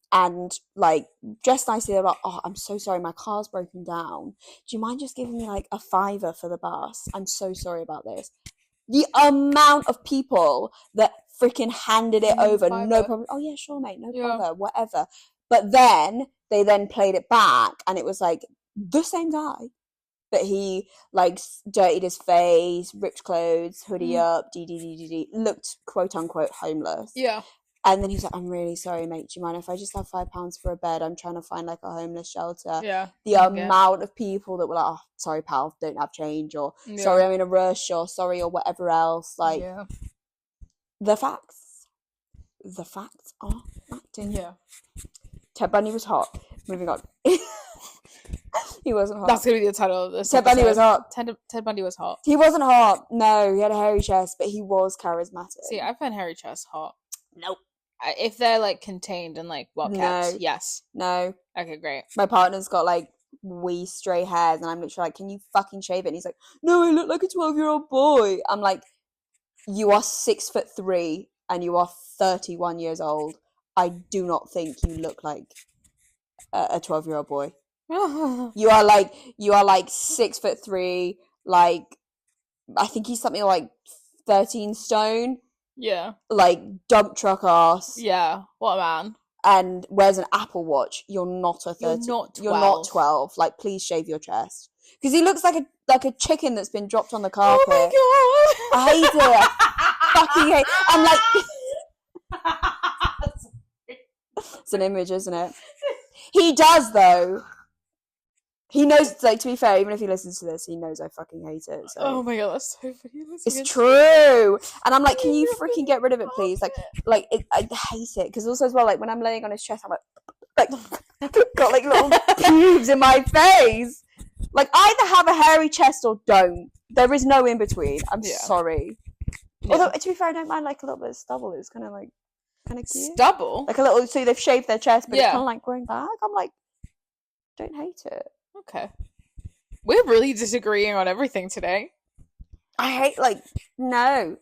like dressed nicely. They're like, oh, I'm so sorry, my car's broken down. Do you mind just giving me like a $5 for the bus? I'm so sorry about this. The amount of people that freaking handed it over, no problem. Oh yeah, sure, mate, no bother, whatever. But then they played it back, and it was like the same guy, but he like dirtied his face, ripped clothes, hoodie up, looked quote unquote homeless. Yeah. And then he was like, I'm really sorry, mate. Do you mind if I just have £5 for a bed? I'm trying to find like a homeless shelter. Yeah. The amount of people that were like, oh, sorry, pal, don't have change, or sorry, I'm in a rush, or sorry, or whatever else. Like, the facts are acting. Yeah. Ted Bundy was hot. Moving on. He wasn't hot. That's gonna be the title of this. Ted Bundy was hot. Ted Bundy was hot. He wasn't hot. No, he had a hairy chest, but he was charismatic. See, I find hairy chests hot. Nope. If they're like contained and like well kept, yes. No. Okay, great. My partner's got like wee stray hairs, and I'm literally like, can you fucking shave it? And he's like, no, I look like a 12-year-old boy. I'm like, you are 6'3" and you are 31 years old. I do not think you look like a 12-year-old boy. You are like 6'3", like I think he's something like 13 stone. Yeah. Like dump truck ass. Yeah. What a man. And wears an Apple Watch. You're not a 13. You're not 12. Like, please shave your chest. Because he looks like a chicken that's been dropped on the carpet. Oh my god. I hate it. I fucking hate it. I'm like it's an image, isn't it? He does though. He knows, like, to be fair, even if he listens to this, he knows I fucking hate it. So. Oh my god, that's so funny. It's true. And I'm like, can you freaking get rid of it, please? I hate it. Because also as well, like, when I'm laying on his chest, I'm like got like little pubes in my face. Like, either have a hairy chest or don't. There is no in between. I'm sorry. Yeah. Although, to be fair, I don't mind like a little bit of stubble. It's kind of cute. Stubble? Like a little, so they've shaved their chest, but it's kind of like growing back. I'm like, don't hate it. Okay. We're really disagreeing on everything today. I hate, like, no.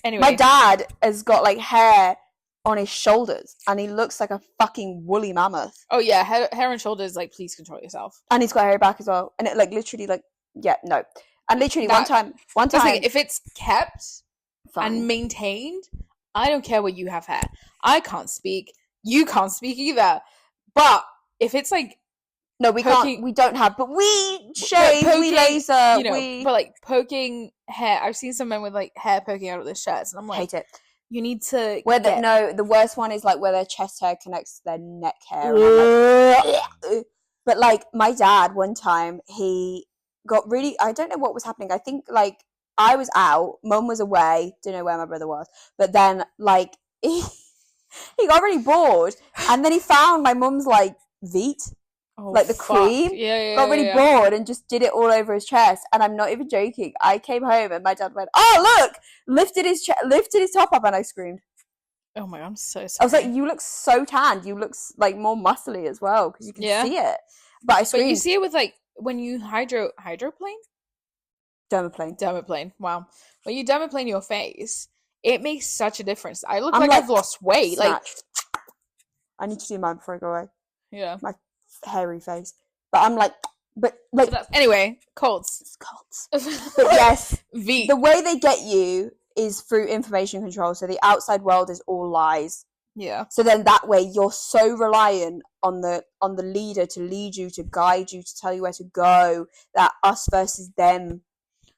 Anyway. My dad has got, like, hair on his shoulders, and he looks like a fucking woolly mammoth. Oh, yeah. Hair and shoulders, like, please control yourself. And he's got hairy back as well. And it, like, literally, like, yeah, no. And literally, one time. If it's kept and maintained, I don't care what you have hair. I can't speak. You can't speak either. But if it's, like, no, we can't. We don't have, but we shave, we laser, but like poking hair. I've seen some men with like hair poking out of their shirts, and I'm like, hate it. You need to. The worst one is like where their chest hair connects to their neck hair. Like, but like my dad, one time he got really. I don't know what was happening. I think like I was out, mum was away, didn't know where my brother was, but then like he got really bored, and then he found my mum's like Veet. Oh, like the cream, got really bored and just did it all over his chest. And I'm not even joking. I came home and my dad went, "Oh look!" Lifted his top up, and I screamed. Oh my god, I'm so sorry. I was like, "You look so tanned. You look like more muscly as well because you can see it." But I screamed. But you see it with like when you hydroplane. Dermaplane. Wow. When you dermaplane your face, it makes such a difference. I look like I've lost weight. Snatch. Like, I need to do mine before I go away. Yeah. My hairy face. But I'm like, but like. So anyway, colds. It's colds. But yes, the way they get you is through information control. So the outside world is all lies. Yeah. So then that way you're so reliant on the leader to lead you, to guide you, to tell you where to go, that us versus them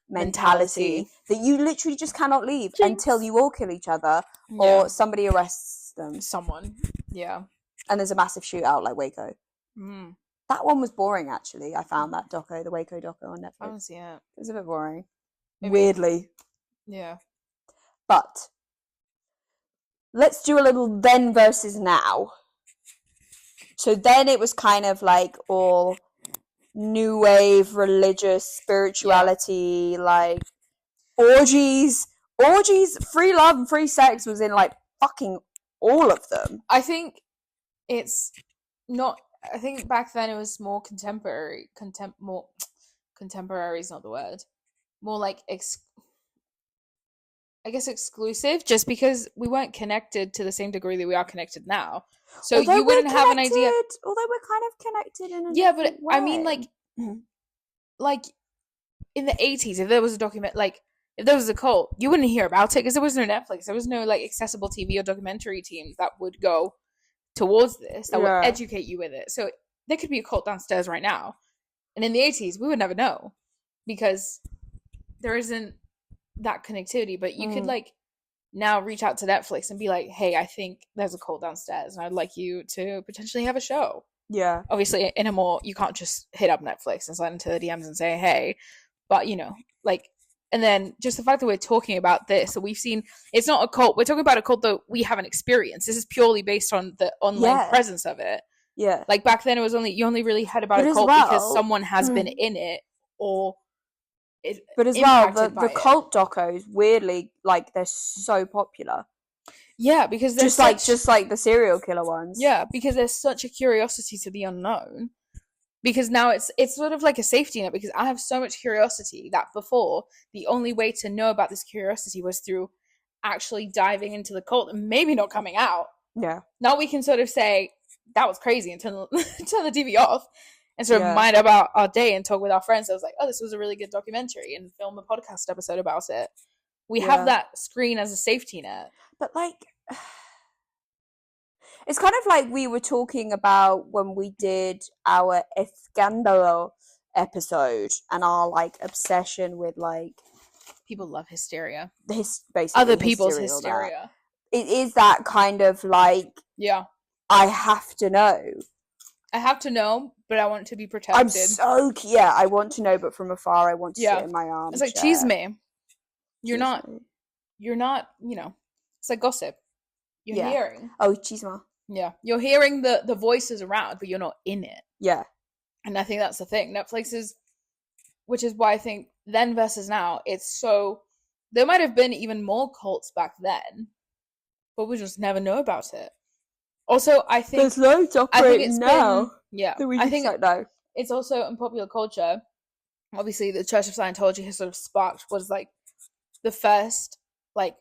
mentality that you literally just cannot leave until you all kill each other or somebody arrests them. Someone. Yeah. And there's a massive shootout like Waco. That one was boring, actually. I found that doco, the Waco doco on Netflix. I don't see it. It was a bit boring. Weirdly. Yeah. But let's do a little then versus now. So then it was kind of like all new wave, religious, spirituality, like orgies, free love and free sex was in like fucking all of them. I think it's not. I think back then it was more contemporary. More contemporary is not the word. More like I guess exclusive, just because we weren't connected to the same degree that we are connected now. So although you wouldn't have an idea. Although we're kind of connected in a but way. I mean, like in the 80s, if there was a if there was a cult, you wouldn't hear about it because there was no Netflix. There was no like accessible TV or documentary teams that would go towards this, that would educate you with it. So there could be a cult downstairs right now. And in the 80s, we would never know because there isn't that connectivity. But you could like now reach out to Netflix and be like, hey, I think there's a cult downstairs and I'd like you to potentially have a show. Yeah. Obviously, you can't just hit up Netflix and slide into the DMs and say, hey, but you know, like, and then just the fact that we're talking about this, so we've seen, it's not a cult, we're talking about a cult that we haven't experienced. This is purely based on the online presence of it. Yeah. Like back then, you only really heard about a cult because someone has been in it or but as well, the cult docos, weirdly, like, they're so popular. Yeah, because they're just like the serial killer ones. Yeah, because there's such a curiosity to the unknown. Because now it's sort of like a safety net, because I have so much curiosity that before, the only way to know about this curiosity was through actually diving into the cult and maybe not coming out. Yeah. Now we can sort of say, that was crazy, and turn the TV off and sort of mind about our day and talk with our friends. I was like, oh, this was a really good documentary, and film a podcast episode about it. We have that screen as a safety net. But like, it's kind of like we were talking about when we did our Escándalo episode and our like obsession with like, people love hysteria. Basically other people's hysteria. It is that kind of like, I have to know. I have to know, but I want it to be protected. I want to know, but from afar, I want to sit in my arms. It's like, cheese me. You're not, you know, it's like gossip. You're hearing. Oh, chisma. Yeah. You're hearing the voices around, but you're not in it. Yeah. And I think that's the thing. Netflix is, which is why I think then versus now, it's so, there might have been even more cults back then, but we just never know about it. Also, I think there's loads operating now. I think it's also in popular culture. Obviously, the Church of Scientology has sort of sparked was like the first, like,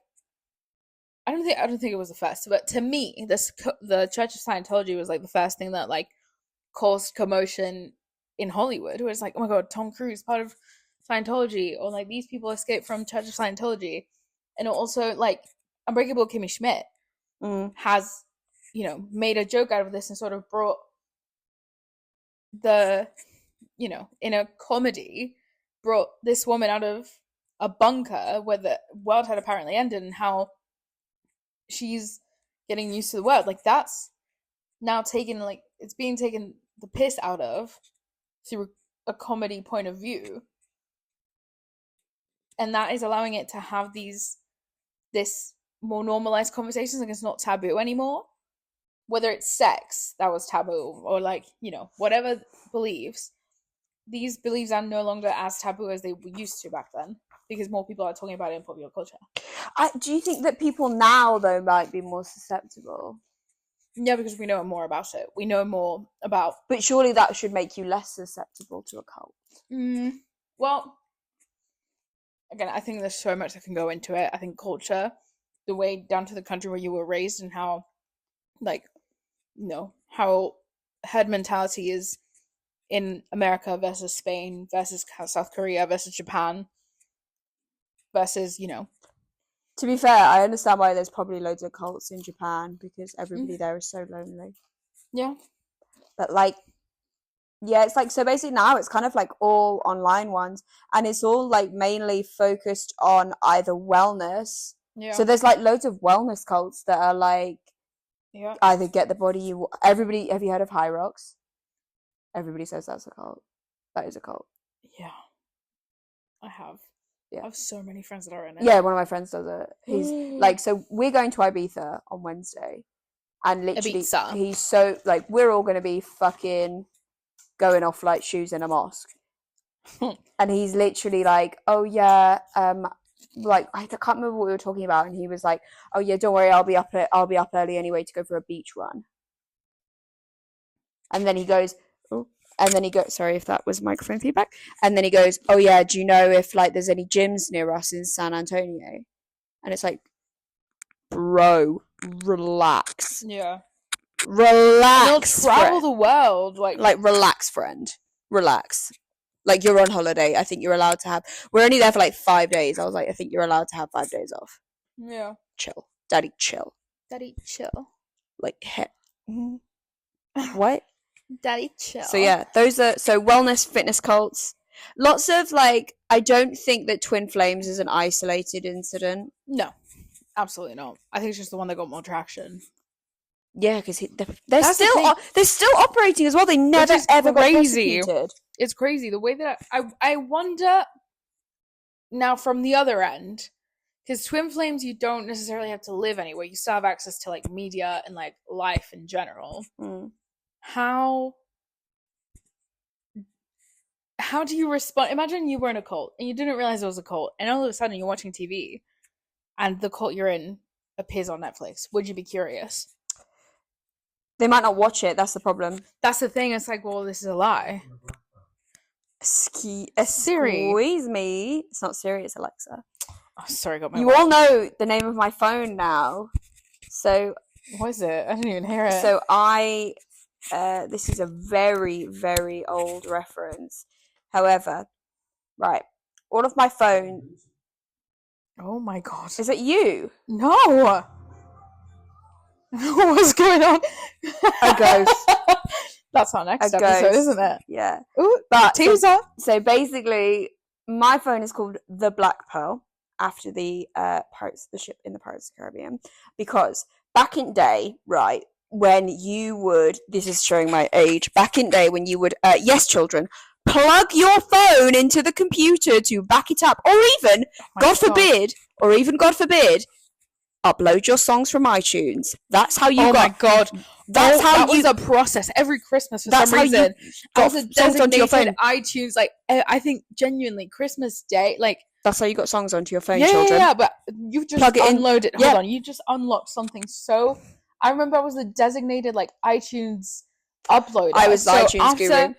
I don't think it was the first, but to me, the Church of Scientology was like the first thing that like caused commotion in Hollywood. Where it's like, oh my god, Tom Cruise part of Scientology, or like these people escaped from Church of Scientology, and also like Unbreakable Kimmy Schmidt has, you know, made a joke out of this and sort of brought the, you know, in a comedy, brought this woman out of a bunker where the world had apparently ended, and how she's getting used to the world. Like, that's now taken, like, it's being taken the piss out of through a comedy point of view. And that is allowing it to have this more normalized conversations. Like, it's not taboo anymore. Whether it's sex that was taboo, or like, you know, whatever beliefs, these beliefs are no longer as taboo as they used to back then, because more people are talking about it in popular culture. Do you think that people now, though, might be more susceptible? Yeah, because we know more about it. We know more about... But surely that should make you less susceptible to a cult. Well, again, I think there's so much that can go into it. I think culture, the way down to the country where you were raised, and how, like, you know, how herd mentality is in America versus Spain versus South Korea versus Japan versus, you know. To be fair, I understand why there's probably loads of cults in Japan, because everybody there is so lonely. Yeah. But like, yeah, it's like, so basically now it's kind of like all online ones, and it's all like mainly focused on either wellness. Yeah. So there's like loads of wellness cults that are like, either get the body you... Everybody, have you heard of High Rocks? Everybody says that's a cult. That is a cult. Yeah. I have. Yeah. I have so many friends that are in it. Yeah, one of my friends does it. He's like, so we're going to Ibiza on Wednesday, and literally he's so like, we're all going to be fucking going off like shoes in a mosque. And he's literally like, oh yeah, like, I can't remember what we were talking about, and he was like, oh yeah, don't worry, I'll be up early anyway to go for a beach run. And then he goes, oh, and then he goes, sorry if that was microphone feedback. And then he goes, oh yeah, do you know if like there's any gyms near us in San Antonio? And it's like, bro, relax. Yeah. Relax. They'll travel the world. Like, relax, friend. Relax. Like, you're on holiday. I think you're allowed to have... We're only there for, like, 5 days. I was like, I think you're allowed to have 5 days off. Yeah. Chill. Daddy, chill. Daddy, chill. Like, what? Daddy, chill. So, yeah. Those are... So, wellness, fitness cults. Lots of, like... I don't think that Twin Flames is an isolated incident. No. Absolutely not. I think it's just the one that got more traction. Yeah, because they're still operating as well. They never ever got prosecuted. It's crazy the way that I wonder now from the other end, because Twin Flames, you don't necessarily have to live anywhere. You still have access to like media and like life in general. How do you respond? Imagine you were in a cult and you didn't realize it was a cult, and all of a sudden you're watching TV, and the cult you're in appears on Netflix. Would you be curious? They might not watch it. That's the problem. That's the thing. It's like, well, this is a lie. Siri. Squeeze me. It's not Siri. It's Alexa. Oh, sorry, I got my. You all know the name of my phone now. So what is it? I didn't even hear it. So this is a very, very old reference. However, right, all of my phone. Oh my god! Is it you? No. What's going on? A ghost. That's our next episode, isn't it? Yeah. Ooh, but teaser. So basically, my phone is called the Black Pearl after the ship in the Pirates of the Caribbean, because back in day, right, when you would, this is showing my age, back in day when you would, yes, children, plug your phone into the computer to back it up, or even, God forbid, upload your songs from iTunes. That's how you got. Oh my god! That was a process. Every Christmas, for some reason, I was a designated iTunes. Like, I think genuinely, Christmas Day, like that's how you got songs onto your phone, children. Yeah, but you just unloaded. Hold on, you just unlocked something. So I remember I was the designated like iTunes uploader. I was the iTunes guru.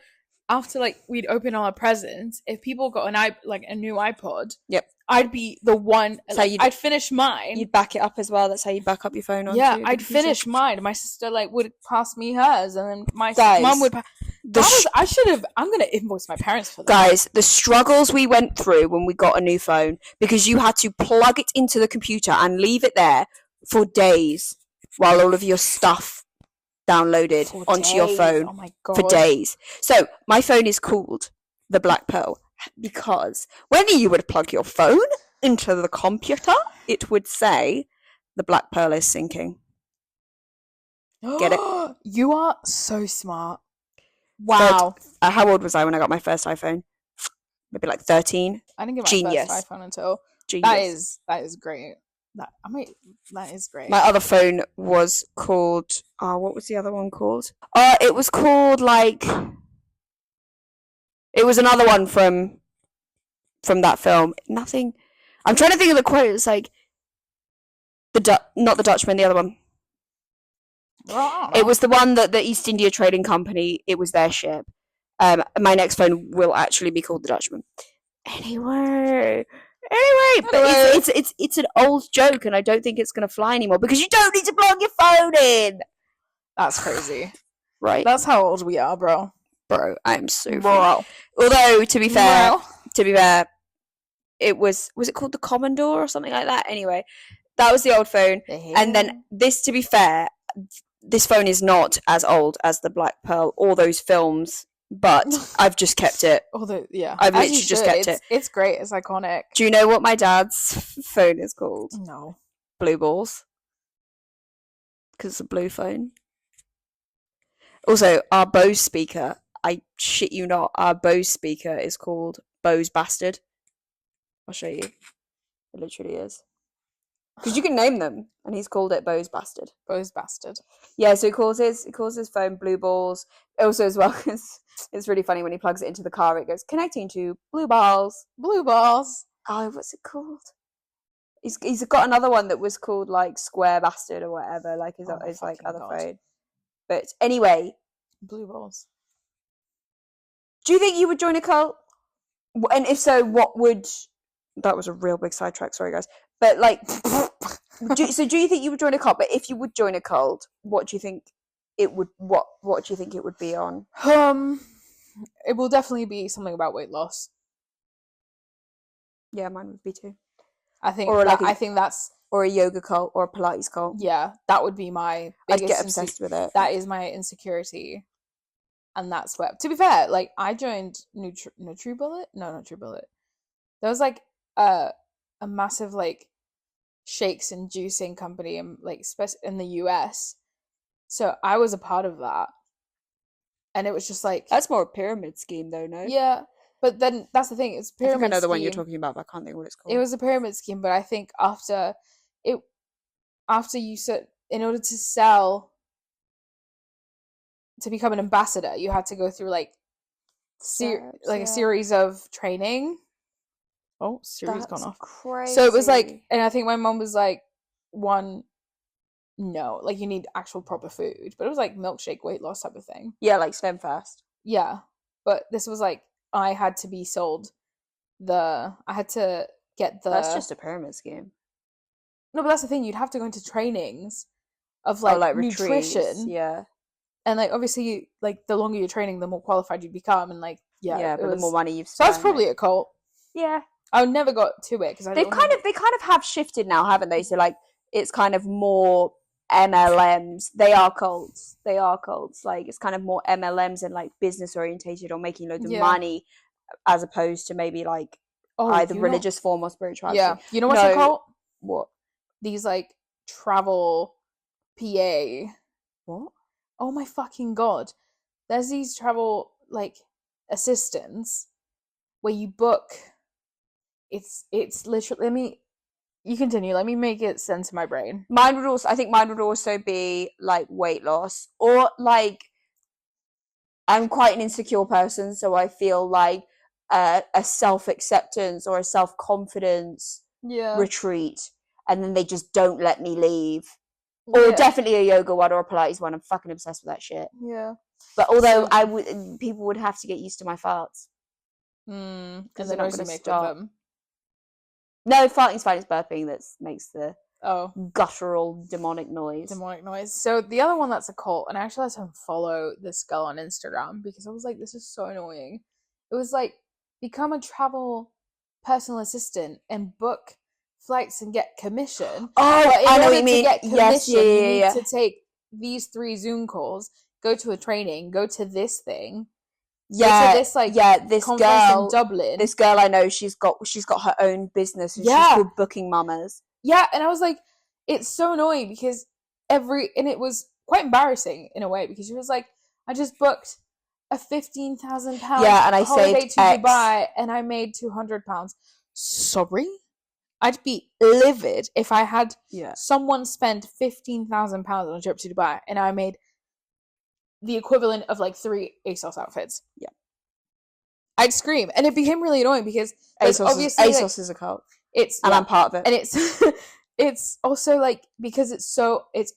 After like we'd open all our presents, if people got a new iPod, yep, I'd be the one. Like, I'd finish mine. You'd back it up as well. That's how you back up your phone on. Yeah, I'd finish mine. My sister would pass me hers, and then my mum would. I'm gonna invoice my parents for that. Guys, the struggles we went through when we got a new phone, because you had to plug it into the computer and leave it there for days while all of your stuff downloaded onto your phone. Oh my god. For days. So my phone is called the Black Pearl because when you would plug your phone into the computer, it would say the Black Pearl is sinking. Get it? You are so smart. Wow. How old was I when I got my first iPhone? Maybe like 13. I didn't get my first iPhone until. Genius. That is great. That is great. My other phone was called. What was the other one called? It was called It was another one from that film. Nothing. I'm trying to think of the quote. It's like not the Dutchman, the other one. It was the one that the East India Trading Company. It was their ship. My next phone will actually be called the Dutchman. Anyway, but it's an old joke, and I don't think it's gonna fly anymore because you don't need to plug your phone in. That's crazy, right? That's how old we are, bro. Bro, I'm so bro. Although to be fair, it was it called the Commodore or something like that? Anyway, that was the old phone, and then this. To be fair, this phone is not as old as the Black Pearl or those films. But I've just kept it. I've literally just kept it. It's great. It's iconic. Do you know what my dad's phone is called? No. Blue balls. Because it's a blue phone. Also, our Bose speaker, I shit you not, our Bose speaker is called Bose Bastard. I'll show you. It literally is. Because you can name them, and he's called it Bose Bastard. Bose Bastard. Yeah, so he calls his phone Blue Balls. Also, as well, because it's really funny when he plugs it into the car. It goes connecting to Blue Balls. Blue Balls. Oh, what's it called? He's got another one that was called Square Bastard or whatever. His other phone. But anyway, Blue balls. Do you think you would join a cult? And if so, what would... That was a real big sidetrack, sorry guys. But like, do you think you would join a cult? But if you would join a cult, what do you think it would, what do you think it would be on? It will definitely be something about weight loss. Yeah, mine would be too. I think, or I think that's... Or a yoga cult, or a Pilates cult. Yeah, that would be my biggest... I'd get obsessed with it. That is my insecurity. And that's where... To be fair, like, I joined NutriBullet? No, not NutriBullet. There was, like, a massive, like, shakes and juicing company in, like, in the US. So I was a part of that. And it was just, like... That's more a pyramid scheme, though, no? Yeah. But then, that's the thing, it's a pyramid scheme. I know the one you're talking about, but I can't think what it's called. It was a pyramid scheme, but I think after you said, in order to sell, to become an ambassador, you had to go through like a series of training. Oh, Siri's gone off. Crazy. So it was like, and I think my mom was like, no, like you need actual proper food, but it was like milkshake weight loss type of thing. Yeah, like Slim Fast. Yeah, but this was like I had to be sold I had to get the... That's just a pyramid scheme. No, but that's the thing. You'd have to go into trainings of like nutrition. Retreats, yeah. And like obviously, like the longer you're training, the more qualified you become, and like but the more money you've spent. So that's probably a cult. Yeah, I never got to it because they kind of have shifted now, haven't they? So like it's kind of more MLMs. They are cults. Like it's kind of more MLMs and like business orientated or making loads of money, as opposed to maybe like either religious form or spirituality. Yeah, you know what's a cult? What? These like travel PA. What? Oh my fucking god! There's these travel like assistants where you book. It's literally. You continue. Let me make it sense in my brain. I think mine would also be like weight loss, or like I'm quite an insecure person, so I feel like a self-acceptance or a self-confidence retreat, and then they just don't let me leave. Or definitely a yoga one or a Pilates one. I'm fucking obsessed with that shit. Yeah. But although people would have to get used to my farts. Because they're not going to make them. No, farting's fine. It's burping that makes the Oh. Guttural demonic noise. Demonic noise. So the other one that's a cult, and I actually had to follow this girl on Instagram because I was like, this is so annoying. It was like, become a travel personal assistant and book flights and get commission. Oh, I know what you mean. To get commission, you need to take these 3 Zoom calls, go to a training, go to this thing. Yeah, this this girl in Dublin. This girl I know, she's got her own business, and she's called Booking Mamas. Yeah, and I was like, it's so annoying because and it was quite embarrassing in a way because she was like, I just booked a £15,000 holiday to Dubai and I made £200. Sorry? I'd be livid if I had someone spend £15,000 on a trip to Dubai and I made the equivalent of like 3 ASOS outfits. Yeah. I'd scream. And it became really annoying because ASOS is a cult. And I'm part of it. And it's also like because it's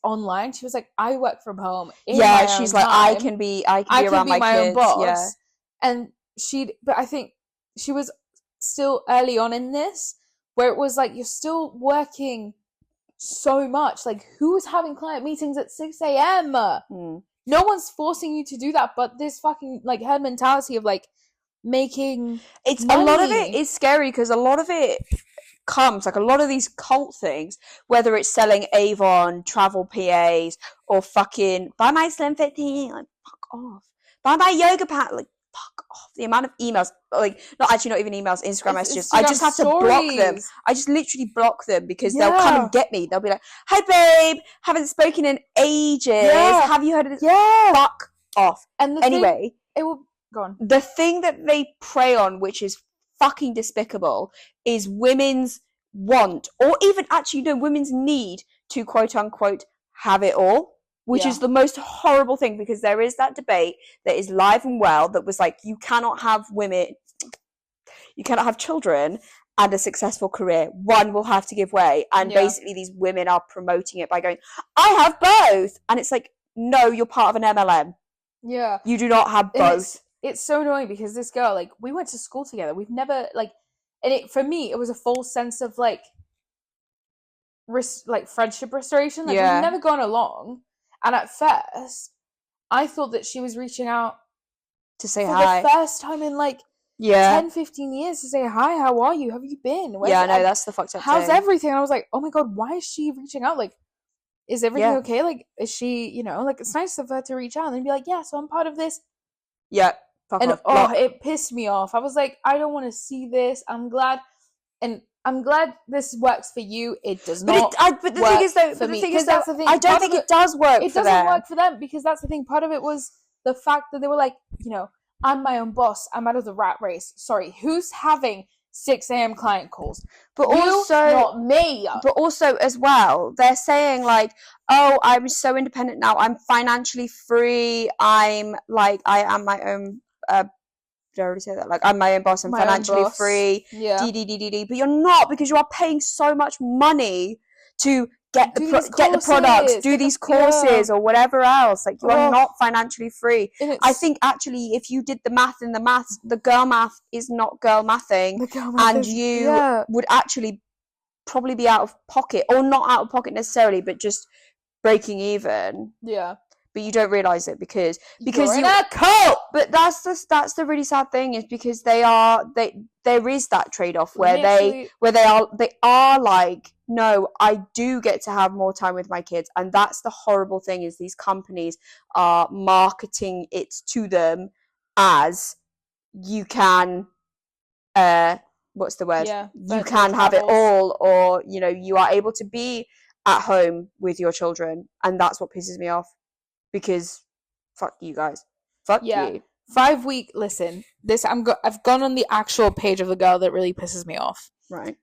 online. She was like, I work from home. She's like, I can be around my kids. Own boss. Yeah. And but I think she was still early on in this where it was like you're still working so much. Like who's having client meetings at 6 a.m.? No one's forcing you to do that, but this fucking like her mentality of like making money. A lot of it is scary because a lot of it comes like a lot of these cult things, whether it's selling Avon, travel PAs, or fucking buy my Slim Fit thing, like fuck off. Buy my yoga pant, like fuck off. The amount of emails, like not even emails, Instagram messages. I just have to block them. I just literally block them because they'll come and get me. They'll be like, "Hi babe, haven't spoken in ages. Have you heard of this?" Yeah. Fuck off. And anyway, it will go on. The thing that they prey on, which is fucking despicable, is women's want, or even actually women's need to quote unquote have it all, which is the most horrible thing because there is that debate that is live and well that was like, you cannot have children and a successful career. One will have to give way. And basically these women are promoting it by going, I have both. And it's like, no, you're part of an MLM. Yeah. You do not have both. It's so annoying because this girl, like, we went to school together. We've never, like, and it, for me, it was a false sense of, like, friendship restoration. Like, we've never gone along. And at first, I thought that she was reaching out to say for hi. the first time in, like, 10, 15 years to say, hi, how are you? Have you been? That's the fucked up how's thing. everything? And I was like, oh my God, why is she reaching out? Like, is everything okay? Like, is she, you know, like, it's nice of her to reach out and then be like, yeah, so I'm part of this. Yeah. And it pissed me off. I was like, I don't want to see this. I'm glad this works for you. It does not. But the thing is, though, that's the thing. I don't think it does work. It doesn't work for them because that's the thing. Part of it was the fact that they were like, you know, I'm my own boss. I'm out of the rat race. Sorry, who's having 6 a.m. client calls? But also, not me. But also, as well, they're saying like, oh, I'm so independent now. I'm financially free. I am my own. Did I already say that? Like, I'm my own boss. I'm financially free. Yeah. But you're not, because you are paying so much money to get the products, do these courses or whatever else. Like, you are not financially free. I think actually, if you did the math in the maths, the girl math is not girl mathing, and you would actually probably be out of pocket, or not out of pocket necessarily, but just breaking even. Yeah. But you don't realize it because you're in a cult. But that's the really sad thing, is because there is that trade-off where they are like, no, I do get to have more time with my kids. And that's the horrible thing, is these companies are marketing it to them as you can what's the word? Yeah, you can have it all, or, you know, you are able to be at home with your children. And that's what pisses me off. Because fuck you guys. Fuck you. 5 week. Listen, this I've gone on the actual page of the girl that really pisses me off. Right.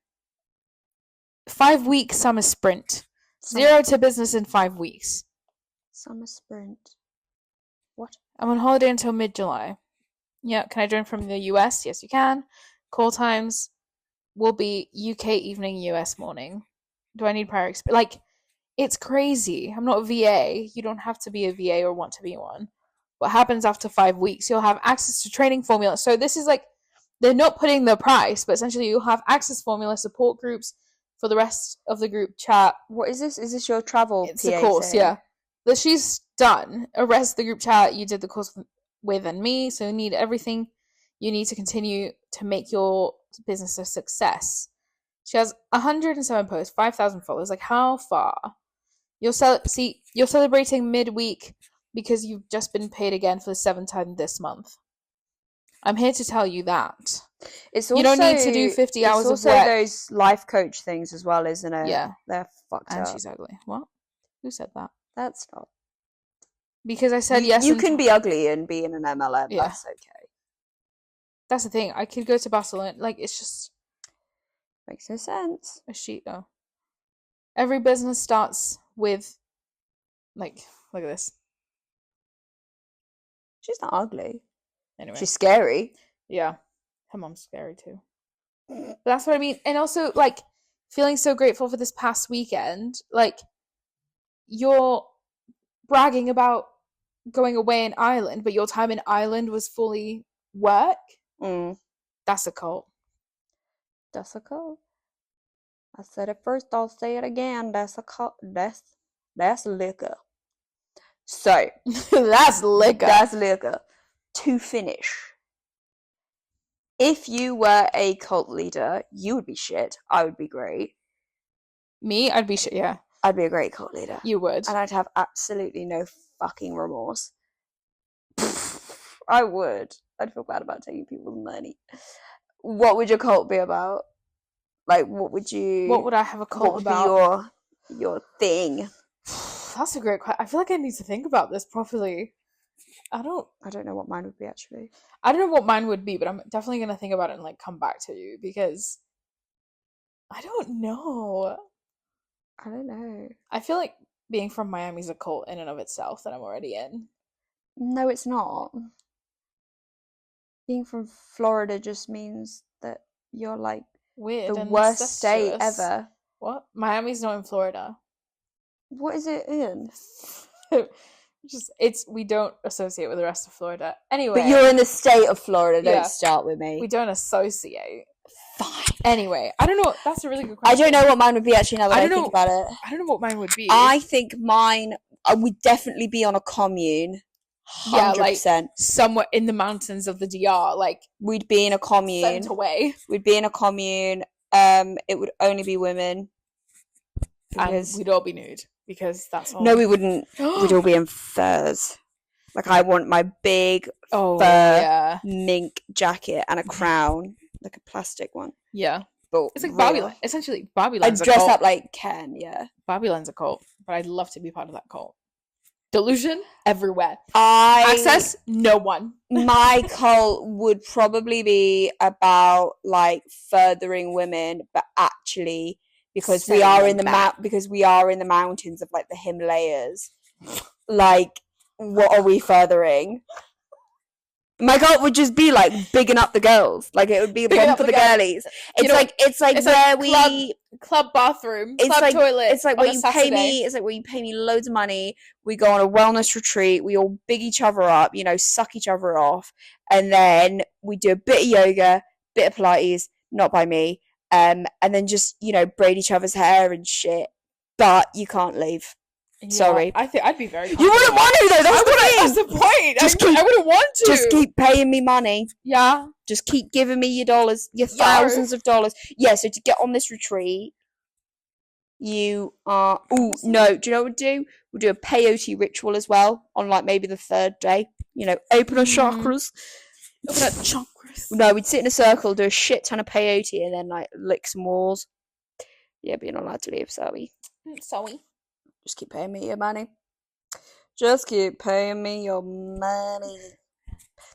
5 week summer sprint. 0 to business in 5 weeks. Summer sprint. What? I'm on holiday until mid-July. Yeah, can I join from the US? Yes, you can. Call times will be UK evening, US morning. Do I need prior experience? Like, it's crazy. I'm not a VA. You don't have to be a VA or want to be one. What happens after 5 weeks? You'll have access to training formula. So this is like, they're not putting the price, but essentially you'll have access formula, support groups for the rest of the group chat. What is this? Is this your travel It's PA a course, thing? yeah. That she's done. The rest of the group chat, you did the course with and me, so you need everything you need to continue to make your business a success. She has 107 posts, 5,000 followers. Like, how far? You're celebrating midweek because you've just been paid again for the 7th time this month. I'm here to tell you that. It's also, you don't need to do 50 hours of work. It's also those life coach things as well, isn't it? Yeah. They're fucked up. And she's ugly. What? Who said that? That's not. Because I said yes. You can be ugly and be in an MLM. Yeah. That's okay. That's the thing. I could go to Barcelona. Like, it's just... Makes no sense. A sheet, though. Every business starts with... Like, look at this. She's not ugly. Anyway. She's scary. Yeah. Her mom's scary, too. But that's what I mean. And also, like, feeling so grateful for this past weekend. Like, you're bragging about going away in Ireland, but your time in Ireland was fully work. That's a cult. That's a cult. I said it first, I'll say it again. That's a cult. That's liquor. So that's liquor. That's liquor. To finish, if you were a cult leader, you would be shit. I would be great. Me? I'd be shit, yeah. I'd be a great cult leader. You would. And I'd have absolutely no fucking remorse. I would. I'd feel bad about taking people's money. What would your cult be about? Like, what would I have a cult about? What would be your thing? That's a great question. I feel like I need to think about this properly. I don't know what mine would be, actually. I don't know what mine would be, but I'm definitely going to think about it and, like, come back to you, because I don't know. I don't know. I feel like being from Miami is a cult in and of itself that I'm already in. No, it's not. Being from Florida just means that you're, like, weird, the worst state ever. What? Miami's not in Florida. What is it in? we don't associate with the rest of Florida. Anyway. But you're in the state of Florida, don't start with me. We don't associate. Fine. Anyway, I don't know. That's a really good question. I don't know what mine would be actually now that I think about it. I don't know what mine would be. I think mine would definitely be on a commune. 100%. Yeah, like somewhere in the mountains of the DR. Like we'd be in a commune. Sent away. We'd be in a commune. It would only be women. And we'd all be nude because that's all. No, we wouldn't. We'd all be in furs. Like I want my big fur mink jacket and a crown, like a plastic one. Yeah, but it's like Barbie. Essentially, Barbie Land's I'd dress up like Ken. Yeah, Barbie Land's a cult, but I'd love to be part of that cult. Delusion everywhere. Access no one. My cult would probably be about like furthering women, but actually because we are in the mountains of like the Himalayas. Like, what are we furthering? My cult would just be like bigging up the girls. Like it would be one for the girlies. It's like where we club bathroom, club toilet. It's like where you pay me. It's like where you pay me loads of money. We go on a wellness retreat. We all big each other up. You know, suck each other off, and then we do a bit of yoga, bit of Pilates, not by me, and then just braid each other's hair and shit. But you can't leave. Yeah, sorry. I think I'd be very You wouldn't want to though, that's the point. I wouldn't want to. Just keep paying me money. Yeah. Just keep giving me your dollars, your thousands of dollars. Yeah, so to get on this retreat, you are do you know what we'll do? We'll do a peyote ritual as well on like maybe the third day. Open our chakras. Open our chakras. No, we'd sit in a circle, do a shit ton of peyote and then like lick some walls. Yeah, but you're not allowed to leave, sorry. Sorry. Just keep paying me your money. Just keep paying me your money.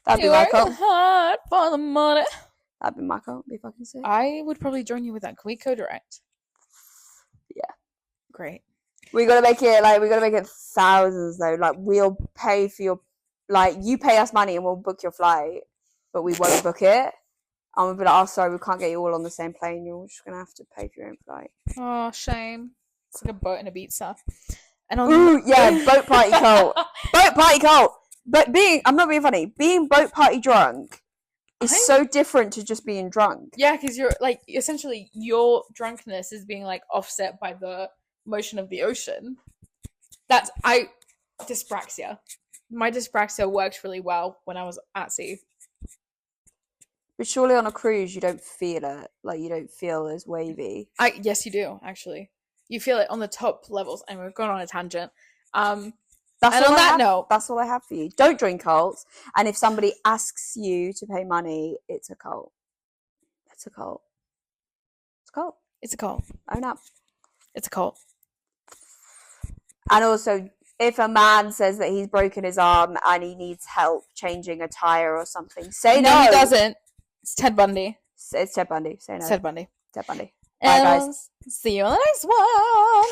That'd be my cult. Hard for the money. That'd be my cult. Be fucking sick. I would probably join you with that. Can we co-direct? Yeah. Great. We gotta make it thousands though. Like we'll pay for your, like you pay us money and we'll book your flight, but we won't book it. And we'll be like, oh sorry, we can't get you all on the same plane. You're just gonna have to pay for your own flight. Oh, shame. It's like a boat and a pizza. And boat party cult. Boat party cult. But I'm not being funny. Being boat party drunk is so different to just being drunk. Yeah, because you're like essentially your drunkenness is being like offset by the motion of the ocean. Dyspraxia. My dyspraxia worked really well when I was at sea. But surely on a cruise you don't feel it. Like you don't feel as wavy. Yes, you do actually. You feel it on the top levels, and we're going on a tangent. That's all I have for you. Don't join cults. And if somebody asks you to pay money, it's a cult. It's a cult. It's a cult. It's a cult. Own up. It's a cult. And also, if a man says that he's broken his arm and he needs help changing a tire or something, say no. No, he doesn't. It's Ted Bundy. It's Ted Bundy. Say no. It's Ted Bundy. Ted Bundy. Bye, guys. See you on the next one.